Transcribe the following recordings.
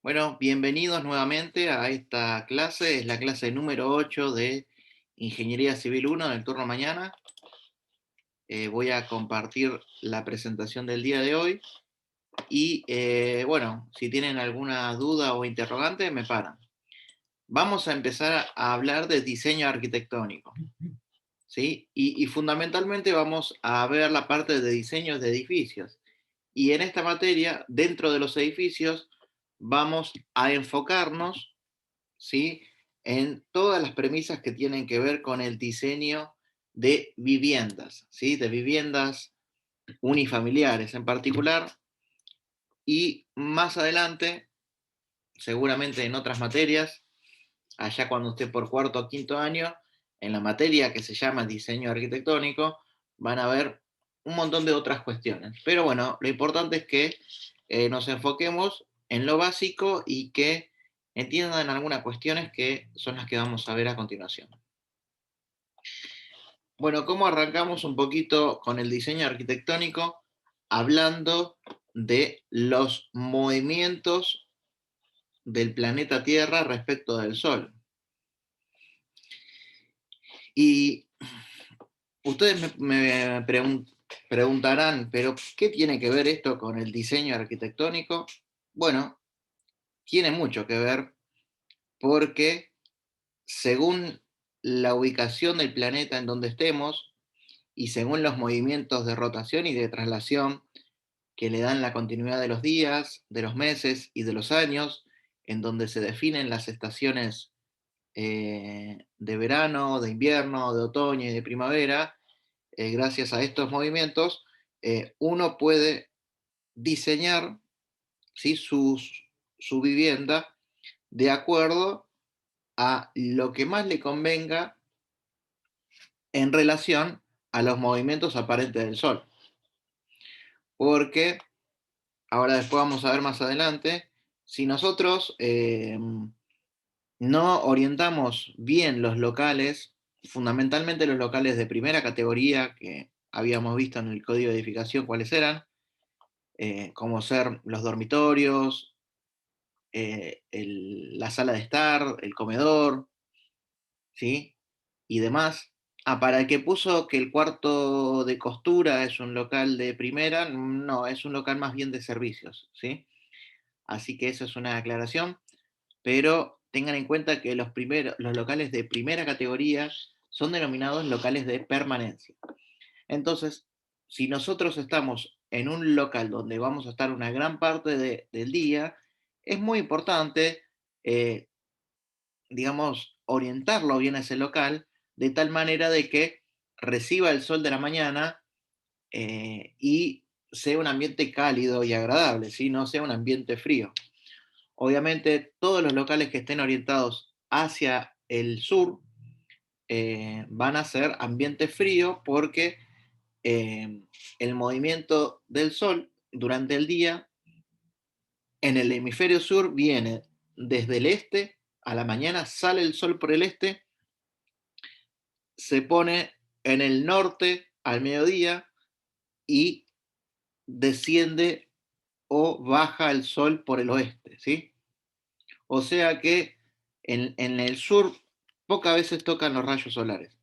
Bueno, bienvenidos nuevamente a esta clase. Es la clase número 8 de Ingeniería Civil 1 del turno mañana. Voy a compartir la presentación del día de hoy y bueno, si tienen alguna duda o interrogante, me paran. Vamos a empezar a hablar de diseño arquitectónico, ¿sí? Y fundamentalmente vamos a ver la parte de diseños de edificios. Y en esta materia, dentro de los edificios, vamos a enfocarnos, ¿sí? En todas las premisas que tienen que ver con el diseño de viviendas, ¿sí? De viviendas unifamiliares en particular, y más adelante, seguramente en otras materias, allá cuando esté por cuarto o quinto año, en la materia que se llama diseño arquitectónico, van a ver un montón de otras cuestiones. Pero bueno, lo importante es que nos enfoquemos en lo básico y que entiendan algunas cuestiones que son las que vamos a ver a continuación. Bueno, ¿cómo arrancamos un poquito con el diseño arquitectónico? Hablando de los movimientos del planeta Tierra respecto del Sol. Y ustedes me preguntarán, pero ¿qué tiene que ver esto con el diseño arquitectónico? Bueno, tiene mucho que ver porque según la ubicación del planeta en donde estemos y según los movimientos de rotación y de traslación que le dan la continuidad de los días, de los meses y de los años, en donde se definen las estaciones de verano, de invierno, de otoño y de primavera, gracias a estos movimientos, uno puede diseñar, ¿sí? Su vivienda de acuerdo a lo que más le convenga en relación a los movimientos aparentes del Sol. Porque, ahora después vamos a ver más adelante, si nosotros no orientamos bien los locales, fundamentalmente los locales de primera categoría que habíamos visto en el código de edificación cuáles eran, como ser los dormitorios, la sala de estar, el comedor, ¿sí? Y demás. Ah, para el que puso que el cuarto de costura es un local de primera, no, es un local más bien de servicios, ¿sí? Así que eso es una aclaración, pero tengan en cuenta que los locales de primera categoría son denominados locales de permanencia. Entonces, si nosotros estamos en un local donde vamos a estar una gran parte del día, es muy importante, eh, digamos, orientarlo bien a ese local de tal manera de que reciba el sol de la mañana y sea un ambiente cálido y agradable, ¿sí? No sea un ambiente frío. Obviamente, todos los locales que estén orientados hacia el sur van a ser ambiente frío porque eh, el movimiento del sol durante el día en el hemisferio sur viene desde el este, a la mañana sale el sol por el este, se pone en el norte al mediodía y desciende o baja el sol por el oeste, ¿sí? O sea que en el sur pocas veces tocan los rayos solares.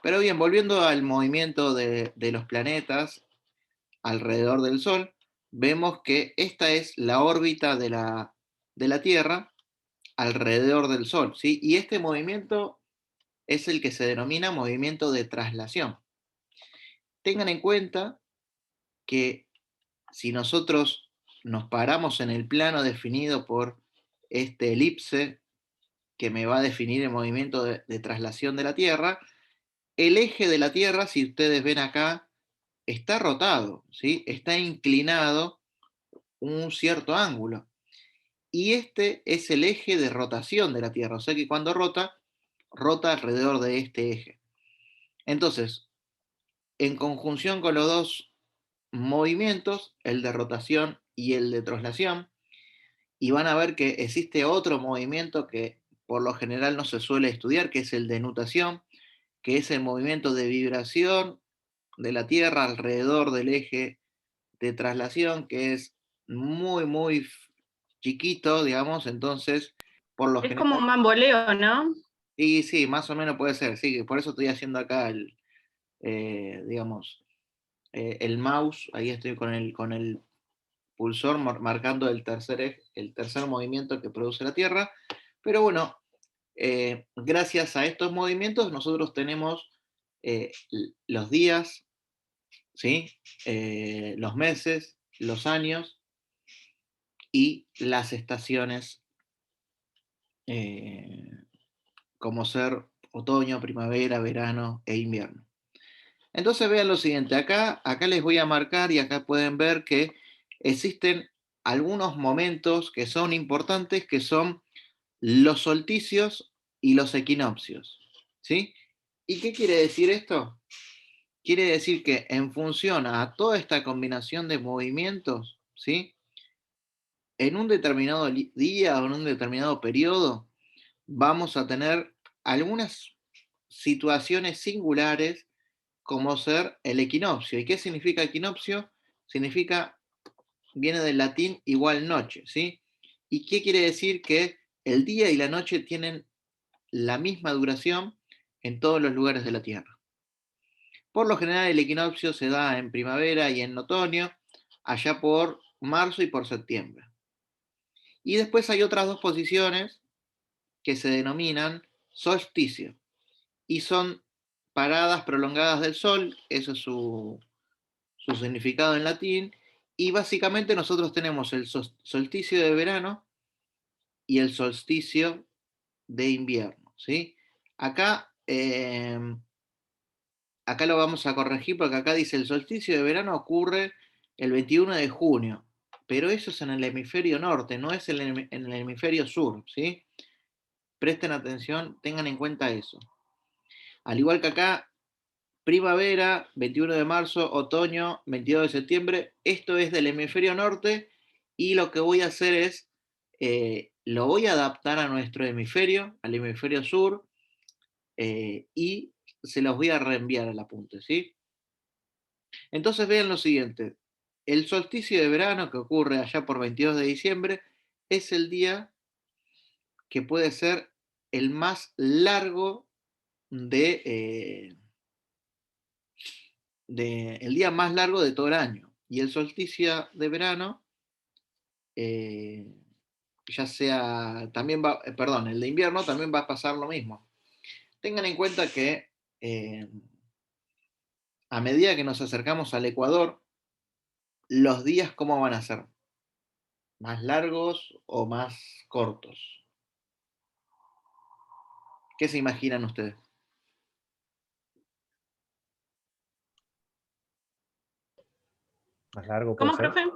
Pero bien, volviendo al movimiento de los planetas alrededor del Sol, vemos que esta es la órbita de la Tierra alrededor del Sol, ¿sí? Y este movimiento es el que se denomina movimiento de traslación. Tengan en cuenta que si nosotros nos paramos en el plano definido por este elipse que me va a definir el movimiento de traslación de la Tierra, el eje de la Tierra, si ustedes ven acá, está rotado, ¿sí? Está inclinado un cierto ángulo. Y este es el eje de rotación de la Tierra, o sea que cuando rota, rota alrededor de este eje. Entonces, en conjunción con los dos movimientos, el de rotación y el de traslación, y van a ver que existe otro movimiento que por lo general no se suele estudiar, que es el de nutación, que es el movimiento de vibración de la Tierra alrededor del eje de traslación, que es muy, muy chiquito, digamos, entonces, por lo Es general, como un bamboleo, ¿no? y sí, más o menos puede ser, sí, por eso estoy haciendo acá digamos, el mouse, ahí estoy con el pulsor marcando el tercer movimiento que produce la Tierra, pero bueno, gracias a estos movimientos nosotros tenemos eh, los días, ¿sí? Los meses, los años y las estaciones, eh, como ser otoño, primavera, verano e invierno. Entonces vean lo siguiente, acá les voy a marcar y acá pueden ver que existen algunos momentos que son importantes, que son los solsticios y los equinoccios, ¿sí? ¿Y qué quiere decir esto? Quiere decir que en función a toda esta combinación de movimientos, ¿sí? En un determinado día o en un determinado periodo, vamos a tener algunas situaciones singulares como ser el equinoccio. ¿Y qué significa equinoccio? Significa, viene del latín igual noche, ¿sí? ¿Y qué quiere decir? Que el día y la noche tienen la misma duración en todos los lugares de la Tierra. Por lo general el equinoccio se da en primavera y en otoño, allá por marzo y por septiembre. Y después hay otras dos posiciones que se denominan solsticio y son paradas prolongadas del sol, eso es su significado en latín, y básicamente nosotros tenemos el solsticio de verano y el solsticio de invierno, ¿sí? Acá, acá lo vamos a corregir porque acá dice el solsticio de verano ocurre el 21 de junio, pero eso es en el hemisferio norte, no es en el hemisferio sur, ¿sí? Presten atención, tengan en cuenta eso. Al igual que acá, primavera, 21 de marzo, otoño, 22 de septiembre, esto es del hemisferio norte y lo que voy a hacer es, lo voy a adaptar a nuestro hemisferio, al hemisferio sur, y se los voy a reenviar al apunte, ¿sí? Entonces vean lo siguiente, el solsticio de verano que ocurre allá por 22 de diciembre es el día que puede ser el más largo el día más largo de todo el año. Y el solsticio de verano, eh, ya sea, también va, perdón, el de invierno también va a pasar lo mismo. Tengan en cuenta que a medida que nos acercamos al Ecuador, los días, ¿cómo van a ser? ¿Más largos o más cortos? ¿Qué se imaginan ustedes? Más largo puede ¿Cómo, ser. profe?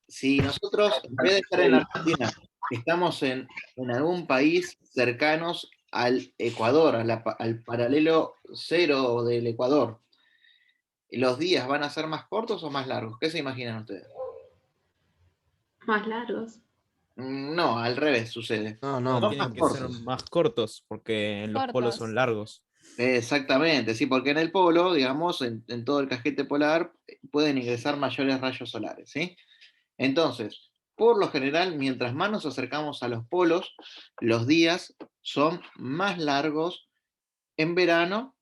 Si nosotros, en vez de estar en Argentina, estamos en algún país cercanos al Ecuador, al paralelo cero del Ecuador, ¿los días van a ser más cortos o más largos? ¿Qué se imaginan ustedes? Más largos. No, al revés sucede. No, No, no, Son más tienen que ser cortos. más cortos porque en los polos cortos. son largos. Exactamente, sí, porque en el polo, digamos, en todo el cajete polar, pueden ingresar mayores rayos solares, ¿sí? Entonces, por lo general, mientras más nos acercamos a los polos, los días son más largos en verano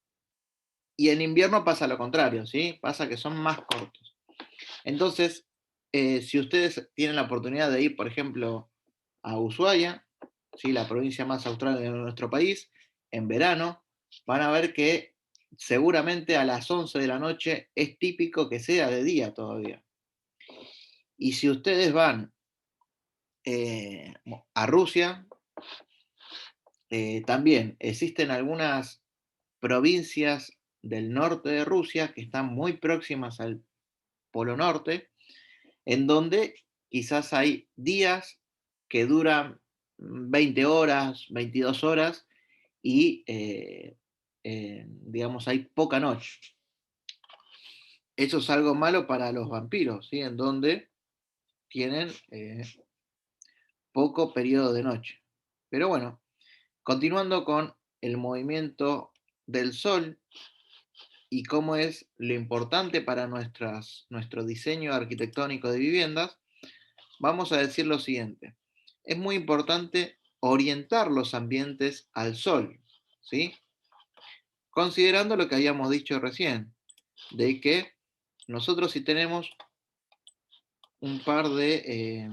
y en invierno pasa lo contrario, ¿sí? Pasa que son más cortos. Entonces, si ustedes tienen la oportunidad de ir, por ejemplo, a Ushuaia, ¿sí? La provincia más austral de nuestro país, en verano, van a ver que seguramente a las 11 de la noche es típico que sea de día todavía. Y si ustedes van a Rusia, también existen algunas provincias del norte de Rusia que están muy próximas al Polo Norte, en donde quizás hay días que duran 20 horas, 22 horas y, digamos, hay poca noche. Eso es algo malo para los vampiros, ¿sí? En donde tienen poco periodo de noche. Pero bueno, continuando con el movimiento del Sol y cómo es lo importante para nuestro diseño arquitectónico de viviendas, vamos a decir lo siguiente. Es muy importante orientar los ambientes al sol, ¿sí? Considerando lo que habíamos dicho recién, de que nosotros si tenemos un par de,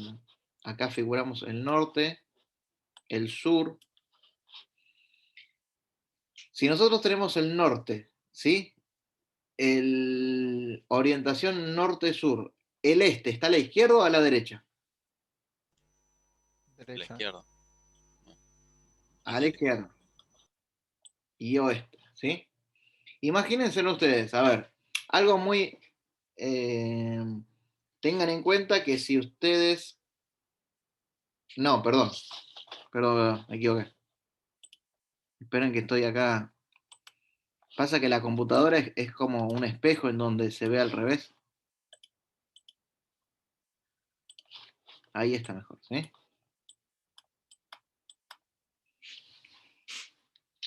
acá figuramos el norte, el sur. Si nosotros tenemos el norte, ¿sí? Orientación norte-sur, el este, ¿está a la izquierda o a la derecha? La Derecha. izquierda. A la izquierda. Y oeste, ¿sí? Imagínenselo ustedes, a ver, algo muy... eh, tengan en cuenta que si ustedes... No, perdón, me equivoqué. Esperen que estoy acá. Pasa que la computadora es como un espejo en donde se ve al revés. Ahí está mejor, ¿sí?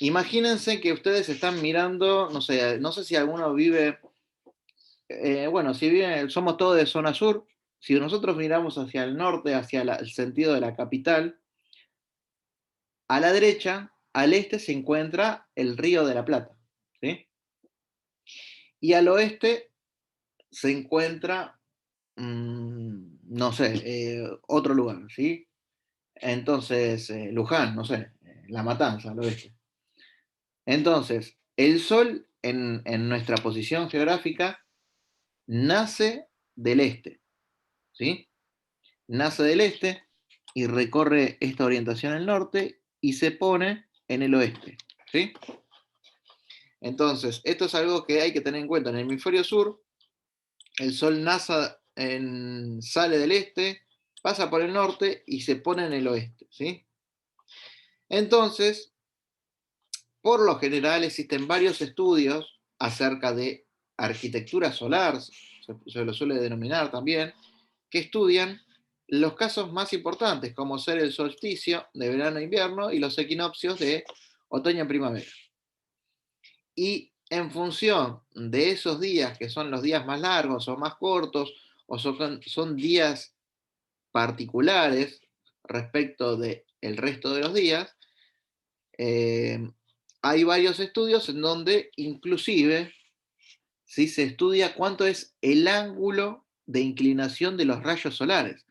Imagínense que ustedes están mirando, no sé si alguno vive, bueno, si bien somos todos de zona sur, si nosotros miramos hacia el norte, hacia el sentido de la capital, a la derecha, al este se encuentra el Río de la Plata, ¿sí? Y al oeste se encuentra, no sé, otro lugar, ¿sí? Entonces, Luján, no sé, La Matanza, al oeste. Entonces, el Sol en nuestra posición geográfica nace del este, ¿sí? Nace del este y recorre esta orientación al norte y se pone en el oeste, ¿sí? Entonces, esto es algo que hay que tener en cuenta. En el hemisferio sur, el Sol sale del este, pasa por el norte y se pone en el oeste, ¿sí? Entonces, por lo general existen varios estudios acerca de arquitectura solar, se lo suele denominar también, que estudian los casos más importantes, como ser el solsticio de verano e invierno y los equinoccios de otoño-primavera. Y en función de esos días, que son los días más largos o más cortos, o son días particulares respecto del resto de los días, eh, hay varios estudios en donde inclusive ¿sí? Se estudia cuánto es el ángulo de inclinación de los rayos solares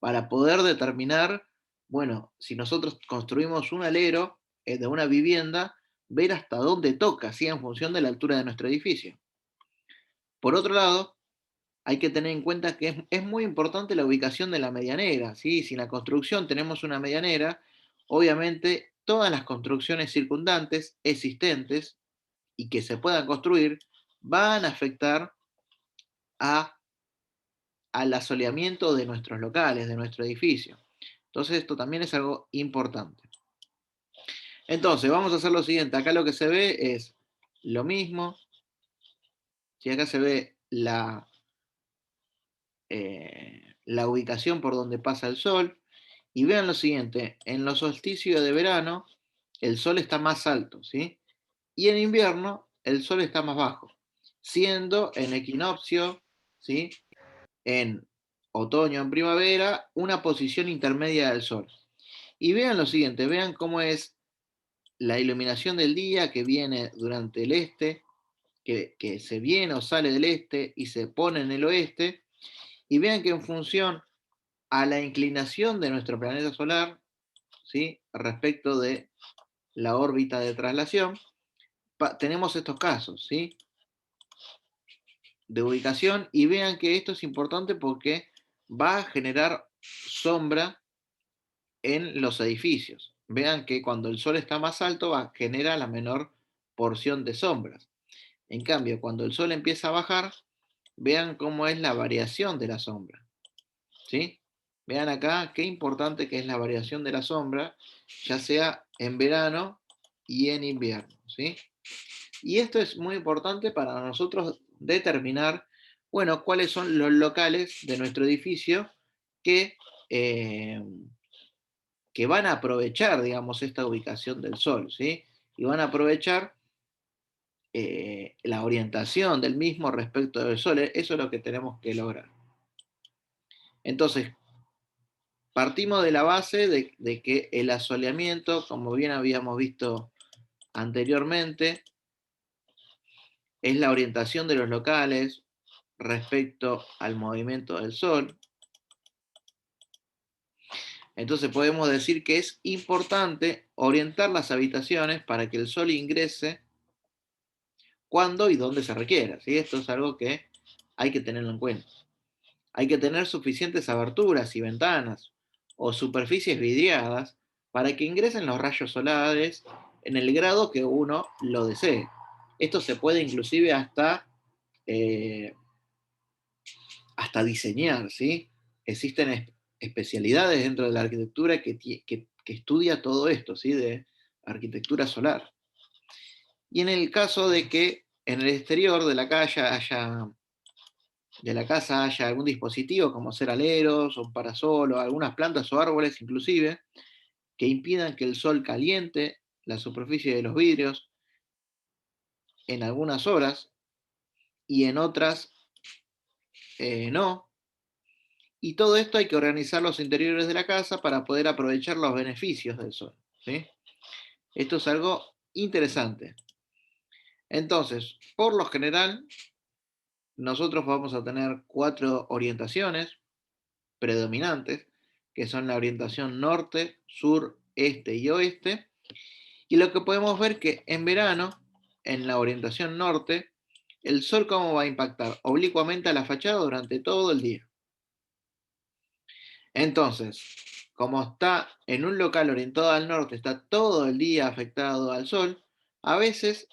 para poder determinar, bueno, si nosotros construimos un alero de una vivienda, ver hasta dónde toca, ¿sí? En función de la altura de nuestro edificio. Por otro lado, hay que tener en cuenta que es muy importante la ubicación de la medianera, ¿sí? Si en la construcción tenemos una medianera, obviamente todas las construcciones circundantes existentes y que se puedan construir van a afectar a, al asoleamiento de nuestros locales, de nuestro edificio. Entonces esto también es algo importante. Entonces vamos a hacer lo siguiente. Acá lo que se ve es lo mismo. Si acá se ve la ubicación por donde pasa el sol. Y vean lo siguiente. En los solsticios de verano el sol está más alto, ¿sí? Y en invierno el sol está más bajo. Siendo en equinoccio, ¿sí? En otoño, en primavera, una posición intermedia del Sol. Y vean lo siguiente, vean cómo es la iluminación del día que viene durante el este, que se viene o sale del este y se pone en el oeste, y vean que en función a la inclinación de nuestro planeta solar, ¿sí? Respecto de la órbita de traslación, tenemos estos casos, ¿sí? De ubicación, y vean que esto es importante porque va a generar sombra en los edificios. Vean que cuando el sol está más alto genera la menor porción de sombras. En cambio, cuando el sol empieza a bajar, vean cómo es la variación de la sombra. ¿Sí? Vean acá qué importante que es la variación de la sombra, ya sea en verano y en invierno. ¿Sí? Y esto es muy importante para nosotros determinar, bueno, cuáles son los locales de nuestro edificio que eh, que van a aprovechar, digamos, esta ubicación del Sol, ¿sí? Y van a aprovechar la orientación del mismo respecto del Sol. Eso es lo que tenemos que lograr. Entonces, partimos de la base de que el asoleamiento, como bien habíamos visto anteriormente, es la orientación de los locales respecto al movimiento del Sol. Entonces podemos decir que es importante orientar las habitaciones para que el Sol ingrese cuando y dónde se requiera. ¿Sí? Esto es algo que hay que tenerlo en cuenta. Hay que tener suficientes aberturas y ventanas o superficies vidriadas para que ingresen los rayos solares en el grado que uno lo desee. Esto se puede inclusive hasta diseñar, ¿sí? Existen especialidades dentro de la arquitectura que estudia todo esto, ¿sí? De arquitectura solar. Y en el caso de que en el exterior de la casa haya algún dispositivo como ser aleros o un parasol o algunas plantas o árboles inclusive que impidan que el sol caliente la superficie de los vidrios en algunas horas y en otras no. Y todo esto hay que organizar los interiores de la casa para poder aprovechar los beneficios del sol. ¿Sí? Esto es algo interesante. Entonces, por lo general, nosotros vamos a tener 4 orientaciones predominantes, que son la orientación norte, sur, este y oeste. Y lo que podemos ver que en verano, en la orientación norte, el sol cómo va a impactar oblicuamente a la fachada durante todo el día. Entonces, como está en un local orientado al norte, está todo el día afectado al sol, a veces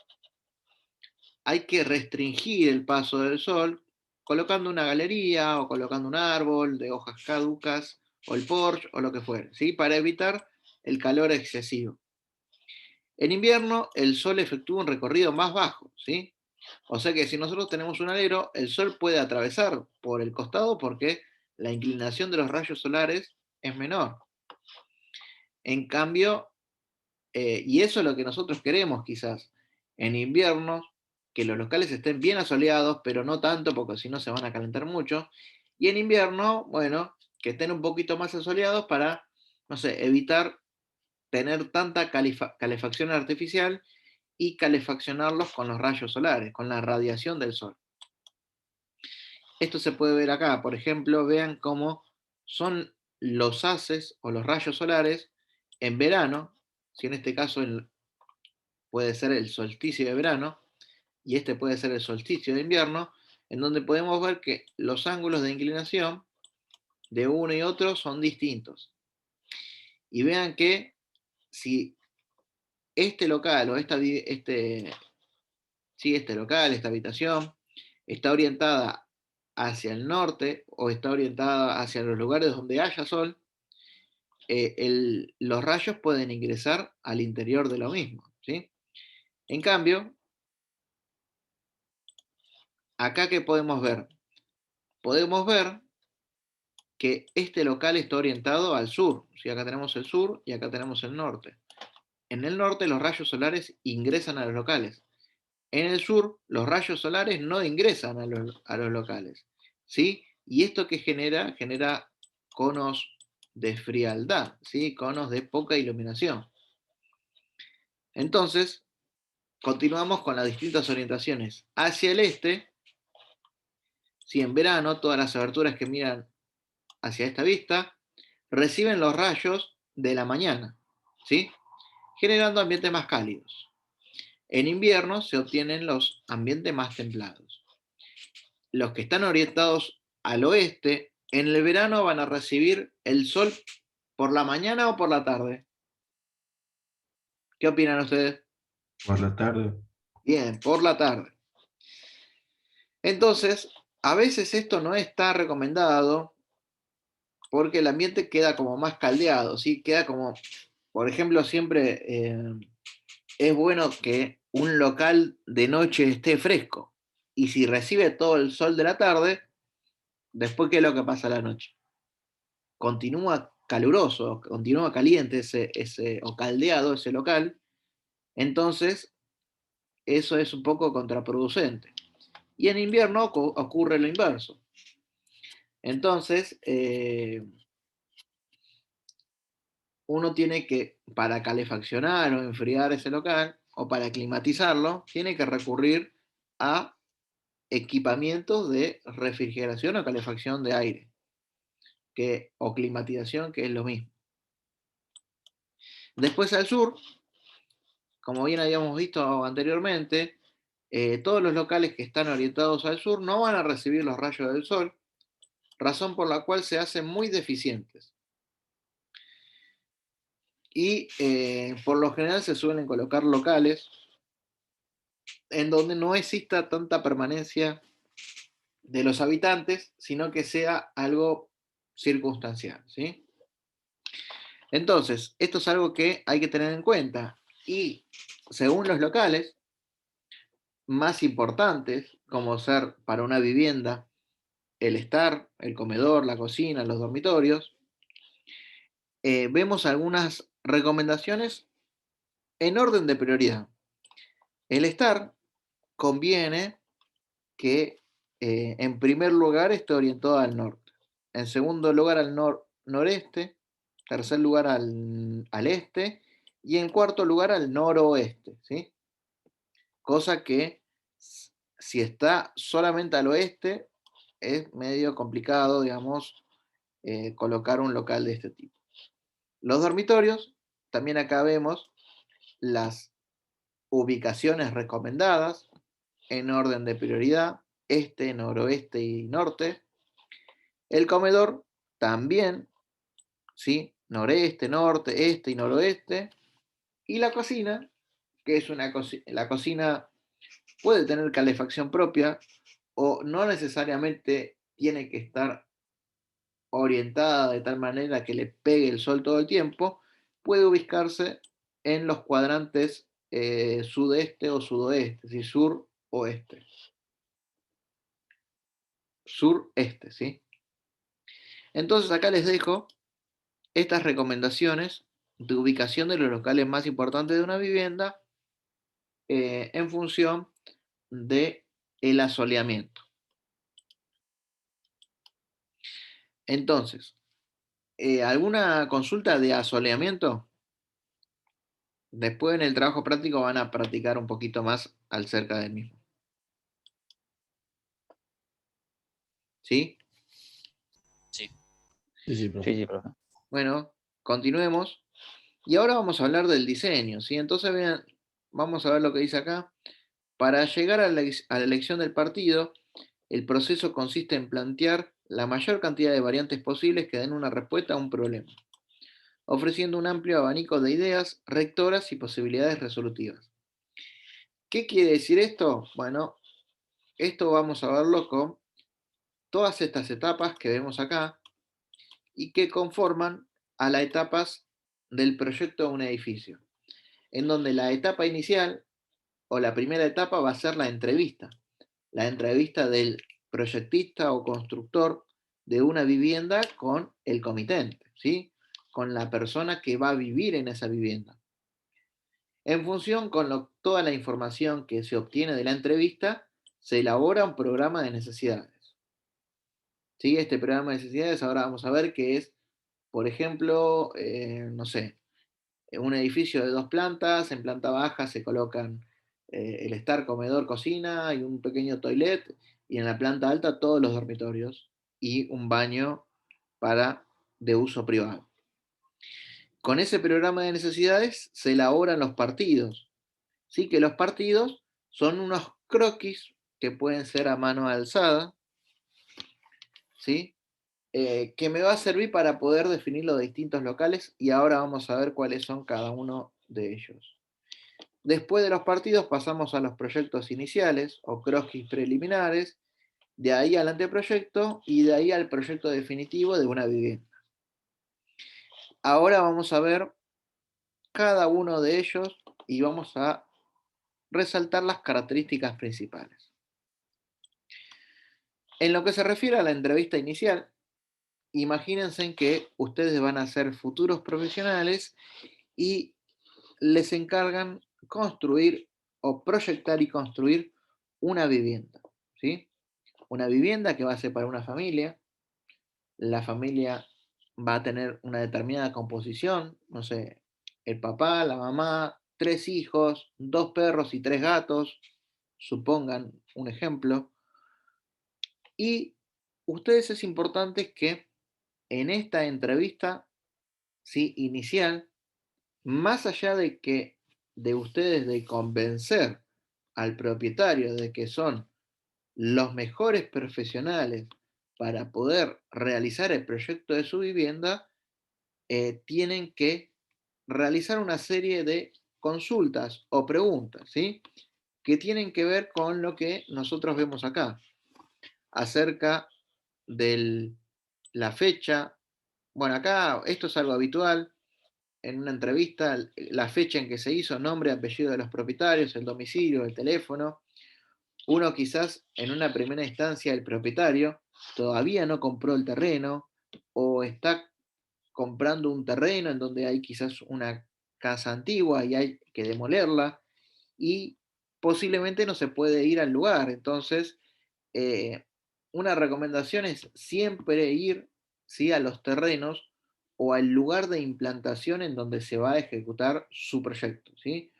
hay que restringir el paso del sol colocando una galería o colocando un árbol de hojas caducas o el porche o lo que fuere, ¿sí? Para evitar el calor excesivo. En invierno el sol efectúa un recorrido más bajo, ¿sí? O sea que si nosotros tenemos un alero, el sol puede atravesar por el costado porque la inclinación de los rayos solares es menor. En cambio, y eso es lo que nosotros queremos quizás, en invierno, que los locales estén bien asoleados, pero no tanto porque si no se van a calentar mucho. Y en invierno, bueno, que estén un poquito más asoleados para, no sé, evitar tener tanta calefacción artificial y calefaccionarlos con los rayos solares, con la radiación del sol. Esto se puede ver acá, por ejemplo, vean cómo son los haces o los rayos solares en verano, si en este caso puede ser el solsticio de verano, y este puede ser el solsticio de invierno, en donde podemos ver que los ángulos de inclinación de uno y otro son distintos. Y vean que si este local o este local, esta habitación, está orientada hacia el norte o está orientada hacia los lugares donde haya sol, los rayos pueden ingresar al interior de lo mismo. ¿Sí? En cambio, acá ¿qué podemos ver? Podemos ver que este local está orientado al sur. ¿Sí? Acá tenemos el sur y acá tenemos el norte. En el norte los rayos solares ingresan a los locales. En el sur los rayos solares no ingresan a los locales. ¿Sí? Y esto que genera conos de frialdad, ¿sí? Conos de poca iluminación. Entonces, continuamos con las distintas orientaciones. Hacia el este, si en verano todas las aberturas que miran hacia esta vista reciben los rayos de la mañana, ¿sí? Generando ambientes más cálidos. En invierno se obtienen los ambientes más templados. Los que están orientados al oeste, en el verano van a recibir el sol por la mañana o por la tarde. ¿Qué opinan ustedes? Por la tarde. Bien, por la tarde. Entonces, a veces esto no está recomendado porque el ambiente queda como más caldeado, ¿sí? Queda como, por ejemplo, siempre es bueno que un local de noche esté fresco. Y si recibe todo el sol de la tarde, después, ¿qué es lo que pasa a la noche? Continúa caluroso, continúa caliente o caldeado ese local, entonces eso es un poco contraproducente. Y en invierno ocurre lo inverso. Entonces, uno tiene que, para calefaccionar o enfriar ese local, o para climatizarlo, tiene que recurrir a equipamientos de refrigeración o calefacción de aire, o climatización, que es lo mismo. Después al sur, como bien habíamos visto anteriormente, todos los locales que están orientados al sur no van a recibir los rayos del sol, razón por la cual se hacen muy deficientes. Y por lo general se suelen colocar locales en donde no exista tanta permanencia de los habitantes, sino que sea algo circunstancial, ¿sí? Entonces, esto es algo que hay que tener en cuenta. Y según los locales más importantes, como ser para una vivienda el estar, el comedor, la cocina, los dormitorios, vemos algunas recomendaciones en orden de prioridad. El estar conviene que en primer lugar esté orientado al norte, en segundo lugar al noreste, tercer lugar al este y en cuarto lugar al noroeste, ¿sí? Cosa que si está solamente al oeste es medio complicado, digamos, colocar un local de este tipo. Los dormitorios, también acá vemos las ubicaciones recomendadas en orden de prioridad, este, noroeste y norte. El comedor también, ¿sí? Noreste, norte, este y noroeste. Y la cocina, que es la cocina puede tener calefacción propia o no necesariamente tiene que estar orientada de tal manera que le pegue el sol todo el tiempo, puede ubicarse en los cuadrantes sudeste o sudoeste, es decir, sur oeste. Sureste, ¿sí? Entonces acá les dejo estas recomendaciones de ubicación de los locales más importantes de una vivienda en función de el asoleamiento. Entonces, ¿alguna consulta de asoleamiento? Después en el trabajo práctico van a practicar un poquito más acerca del mismo. ¿Sí? Sí. Sí, profe. Sí, profe. Bueno, continuemos. Y ahora vamos a hablar del diseño, ¿sí? Entonces vean, vamos a ver lo que dice acá. Para llegar a la elección del partido, el proceso consiste en plantear la mayor cantidad de variantes posibles que den una respuesta a un problema, ofreciendo un amplio abanico de ideas rectoras y posibilidades resolutivas. ¿Qué quiere decir esto? Bueno, esto vamos a verlo con todas estas etapas que vemos acá y que conforman a las etapas del proyecto de un edificio, en donde la etapa inicial o la primera etapa va a ser la entrevista del proyectista o constructor de una vivienda con el comitente, ¿sí? Con la persona que va a vivir en esa vivienda. En función con toda la información que se obtiene de la entrevista, se elabora un programa de necesidades. ¿Sí? Este programa de necesidades ahora vamos a ver que es, por ejemplo, no sé, un edificio de 2 plantas, en planta baja se colocan el estar, comedor, cocina y un pequeño toilet, y en la planta alta todos los dormitorios y un baño de uso privado. Con ese programa de necesidades se elaboran los partidos. ¿Sí? Que los partidos son unos croquis que pueden ser a mano alzada, ¿sí? Que me va a servir para poder definir los distintos locales y ahora vamos a ver cuáles son cada uno de ellos. Después de los partidos pasamos a los proyectos iniciales o croquis preliminares, de ahí al anteproyecto y de ahí al proyecto definitivo de una vivienda. Ahora vamos a ver cada uno de ellos y vamos a resaltar las características principales. En lo que se refiere a la entrevista inicial, imagínense que ustedes van a ser futuros profesionales y les encargan construir o proyectar y construir una vivienda, ¿sí? Una vivienda que va a ser para una familia. La familia va a tener una determinada composición, no sé, el papá, la mamá, 3 hijos, 2 perros y 3 gatos, supongan un ejemplo. Y ustedes es importante que en esta entrevista, ¿sí? Inicial, más allá de que de ustedes de convencer al propietario de que son los mejores profesionales para poder realizar el proyecto de su vivienda, tienen que realizar una serie de consultas o preguntas, ¿sí? Que tienen que ver con lo que nosotros vemos acá, acerca de la fecha. Bueno, acá esto es algo habitual. En una entrevista, la fecha en que se hizo, nombre, apellido de los propietarios, el domicilio, el teléfono. Uno quizás en una primera instancia el propietario todavía no compró el terreno o está comprando un terreno en donde hay quizás una casa antigua y hay que demolerla y posiblemente no se puede ir al lugar. Entonces, eh, una recomendación es siempre ir, ¿sí? A los terrenos o al lugar de implantación en donde se va a ejecutar su proyecto, ¿sí?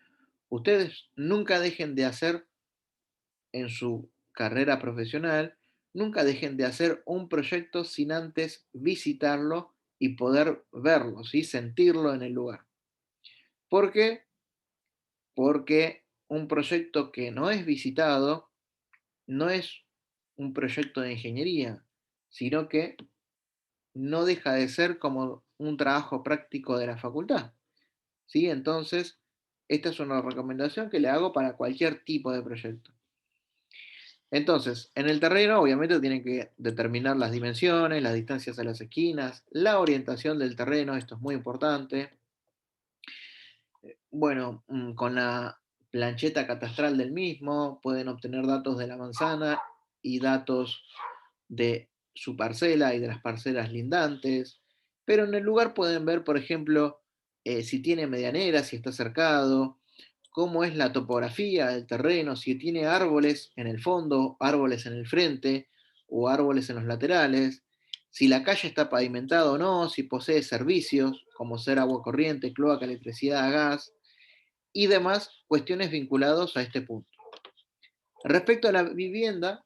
Ustedes nunca dejen de hacer en su carrera profesional, nunca dejen de hacer un proyecto sin antes visitarlo y poder verlo, ¿sí? Sentirlo en el lugar. ¿Por qué? Porque un proyecto que no es visitado no es un proyecto de ingeniería, sino que no deja de ser como un trabajo práctico de la facultad, ¿sí? Entonces, esta es una recomendación que le hago para cualquier tipo de proyecto. Entonces, en el terreno, obviamente, tienen que determinar las dimensiones, las distancias a las esquinas, la orientación del terreno, esto es muy importante. Bueno, con la plancheta catastral del mismo, pueden obtener datos de la manzana y datos de su parcela y de las parcelas lindantes, pero en el lugar pueden ver, por ejemplo, si tiene medianera, si está cercado, cómo es la topografía del terreno, si tiene árboles en el fondo, árboles en el frente o árboles en los laterales, si la calle está pavimentada o no, si posee servicios como ser agua corriente, cloaca, electricidad, gas y demás cuestiones vinculadas a este punto. Respecto a la vivienda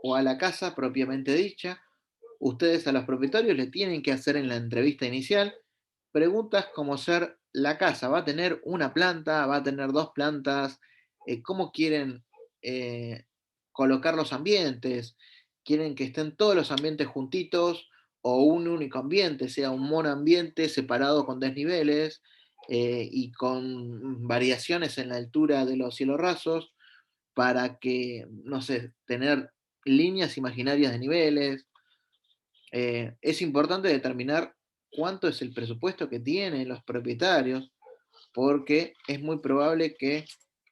o a la casa propiamente dicha, ustedes a los propietarios le tienen que hacer en la entrevista inicial preguntas como ser, la casa va a tener una planta, va a tener 2 plantas, cómo quieren eh, colocar los ambientes, quieren que estén todos los ambientes juntitos o un único ambiente, sea un monoambiente separado con desniveles y con variaciones en la altura de los cielos rasos para que, no sé, tener líneas imaginarias de niveles. Es importante determinar cuánto es el presupuesto que tienen los propietarios, porque es muy probable que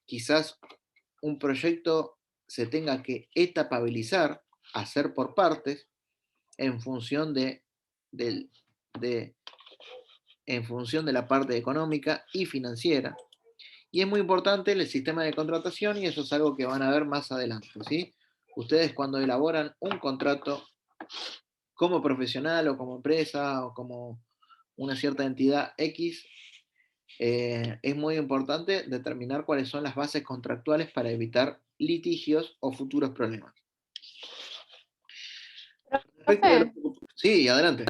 quizás un proyecto se tenga que etapabilizar, hacer por partes, en función del- de, en función de la parte económica y financiera. Y es muy importante el sistema de contratación y eso es algo que van a ver más adelante, ¿sí? Ustedes cuando elaboran un contrato como profesional o como empresa o como una cierta entidad X, es muy importante determinar cuáles son las bases contractuales para evitar litigios o futuros problemas. Respecto de Profe, Sí, adelante.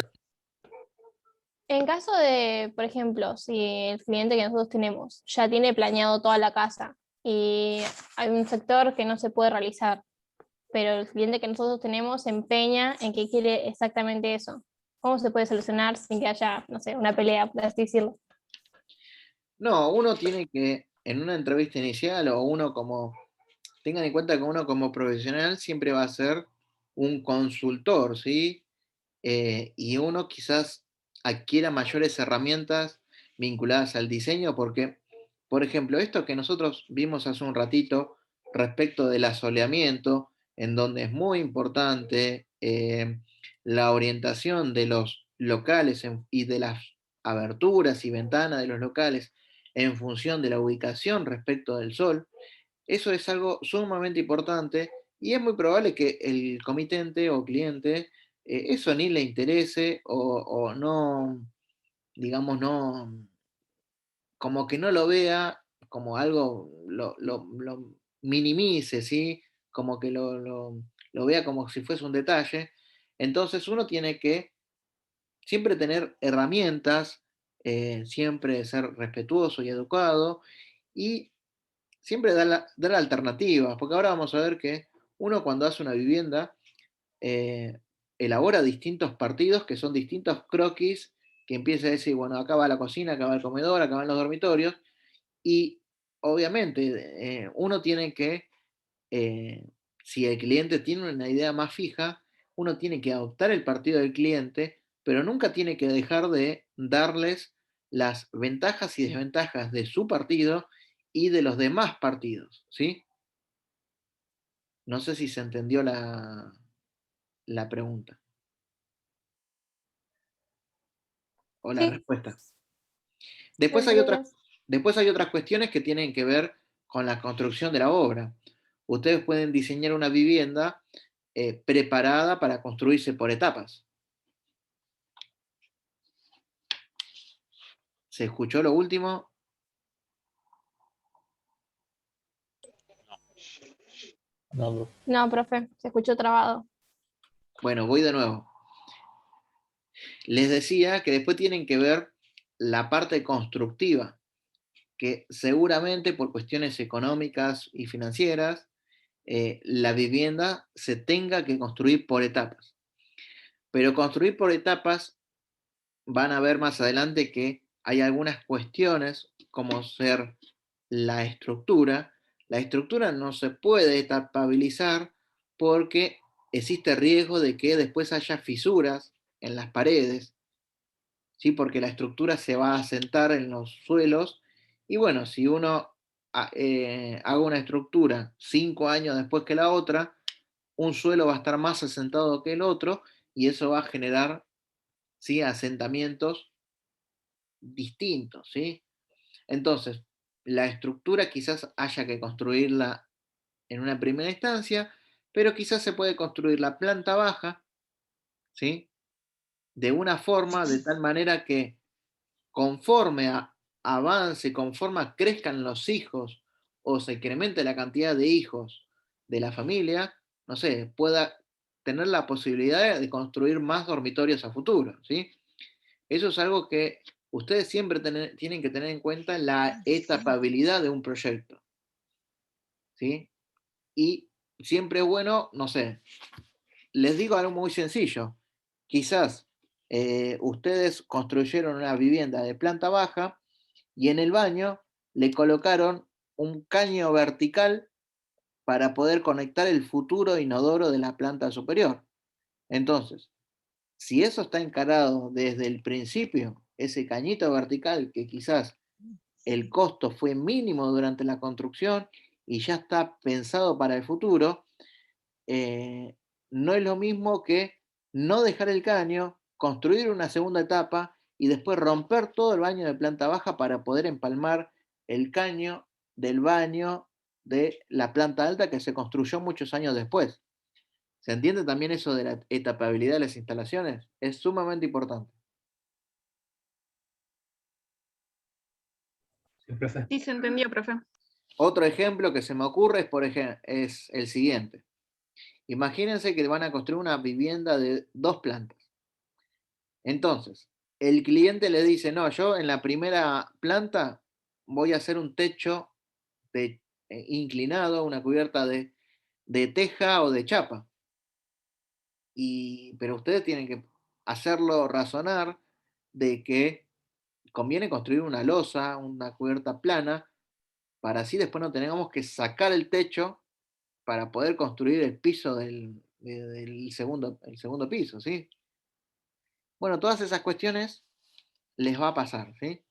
en caso de, por ejemplo, si el cliente que nosotros tenemos ya tiene planeado toda la casa y hay un sector que no se puede realizar, pero el cliente que nosotros tenemos se empeña en que quiere exactamente eso. ¿Cómo se puede solucionar sin que haya, no sé, una pelea, por así decirlo? No, uno tiene que, en una entrevista inicial o uno como, tengan en cuenta que uno como profesional siempre va a ser un consultor, ¿sí? Y uno quizás adquiera mayores herramientas vinculadas al diseño, porque, por ejemplo, esto que nosotros vimos hace un ratito respecto del asoleamiento, en donde es muy importante la orientación de los locales y de las aberturas y ventanas de los locales en función de la ubicación respecto del sol, eso es algo sumamente importante y es muy probable que el comitente o cliente eso ni le interese o no, digamos, no, como que no lo vea como algo, lo minimice, ¿sí? Como que lo vea como si fuese un detalle. Entonces uno tiene que siempre tener herramientas, siempre ser respetuoso y educado y siempre dar alternativas, porque ahora vamos a ver que uno cuando hace una vivienda eh, elabora distintos partidos que son distintos croquis que empieza a decir, bueno, acá va la cocina, acá va el comedor, acá van los dormitorios, y obviamente uno tiene que, eh, si el cliente tiene una idea más fija, uno tiene que adoptar el partido del cliente, pero nunca tiene que dejar de darles las ventajas y desventajas de su partido y de los demás partidos, ¿sí? No sé si se entendió la pregunta o la Sí, respuesta. se Después hay entendió. otras, después hay otras cuestiones que tienen que ver con la construcción de la obra. Ustedes pueden diseñar una vivienda preparada para construirse por etapas. ¿Se escuchó lo último? No, bro. No, profe, se escuchó trabado. Bueno, voy de nuevo. Les decía que después tienen que ver la parte constructiva, que seguramente por cuestiones económicas y financieras, la vivienda se tenga que construir por etapas. Pero construir por etapas van a ver más adelante que hay algunas cuestiones como ser la estructura. La estructura no se puede etapabilizar porque existe riesgo de que después haya fisuras en las paredes, ¿sí? Porque la estructura se va a asentar en los suelos y bueno, si uno haga una estructura 5 años después que la otra, un suelo va a estar más asentado que el otro y eso va a generar, ¿sí?, asentamientos distintos, ¿sí? Entonces, la estructura quizás haya que construirla en una primera instancia, pero quizás se puede construir la planta baja, ¿sí? De una forma, de tal manera que conforme avance, conforme crezcan los hijos o se incremente la cantidad de hijos de la familia, no sé, pueda tener la posibilidad de construir más dormitorios a futuro, ¿sí? Eso es algo que ustedes siempre tienen que tener en cuenta en la etapabilidad de un proyecto, ¿sí? Y siempre es bueno, no sé, les digo algo muy sencillo. Quizás ustedes construyeron una vivienda de planta baja y en el baño le colocaron un caño vertical para poder conectar el futuro inodoro de la planta superior. Entonces, si eso está encarado desde el principio, ese cañito vertical que quizás el costo fue mínimo durante la construcción y ya está pensado para el futuro, eh, no es lo mismo que no dejar el caño, construir una segunda etapa y después romper todo el baño de planta baja para poder empalmar el caño del baño de la planta alta que se construyó muchos años después. ¿Se entiende también eso de la etapabilidad de las instalaciones? Es sumamente importante. Sí, profe. Sí, se entendió, profe. Otro ejemplo que se me ocurre es, por ejemplo, es el siguiente. Imagínense que van a construir una vivienda de 2 plantas. Entonces, el cliente le dice, no, yo en la primera planta voy a hacer un techo inclinado, una cubierta de teja o de chapa. Pero ustedes tienen que hacerlo razonar de que conviene construir una losa, una cubierta plana, para así después no tengamos que sacar el techo para poder construir el piso del el segundo piso, ¿sí? Bueno, todas esas cuestiones les va a pasar, ¿sí?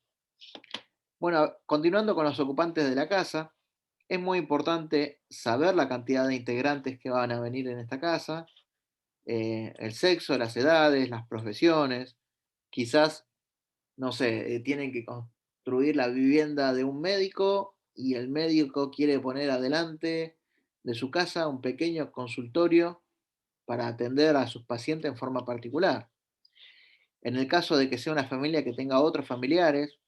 Bueno, continuando con los ocupantes de la casa, es muy importante saber la cantidad de integrantes que van a venir en esta casa, el sexo, las edades, las profesiones. Quizás, no sé, tienen que construir la vivienda de un médico y el médico quiere poner adelante de su casa un pequeño consultorio para atender a sus pacientes en forma particular. En el caso de que sea una familia que tenga otros familiares,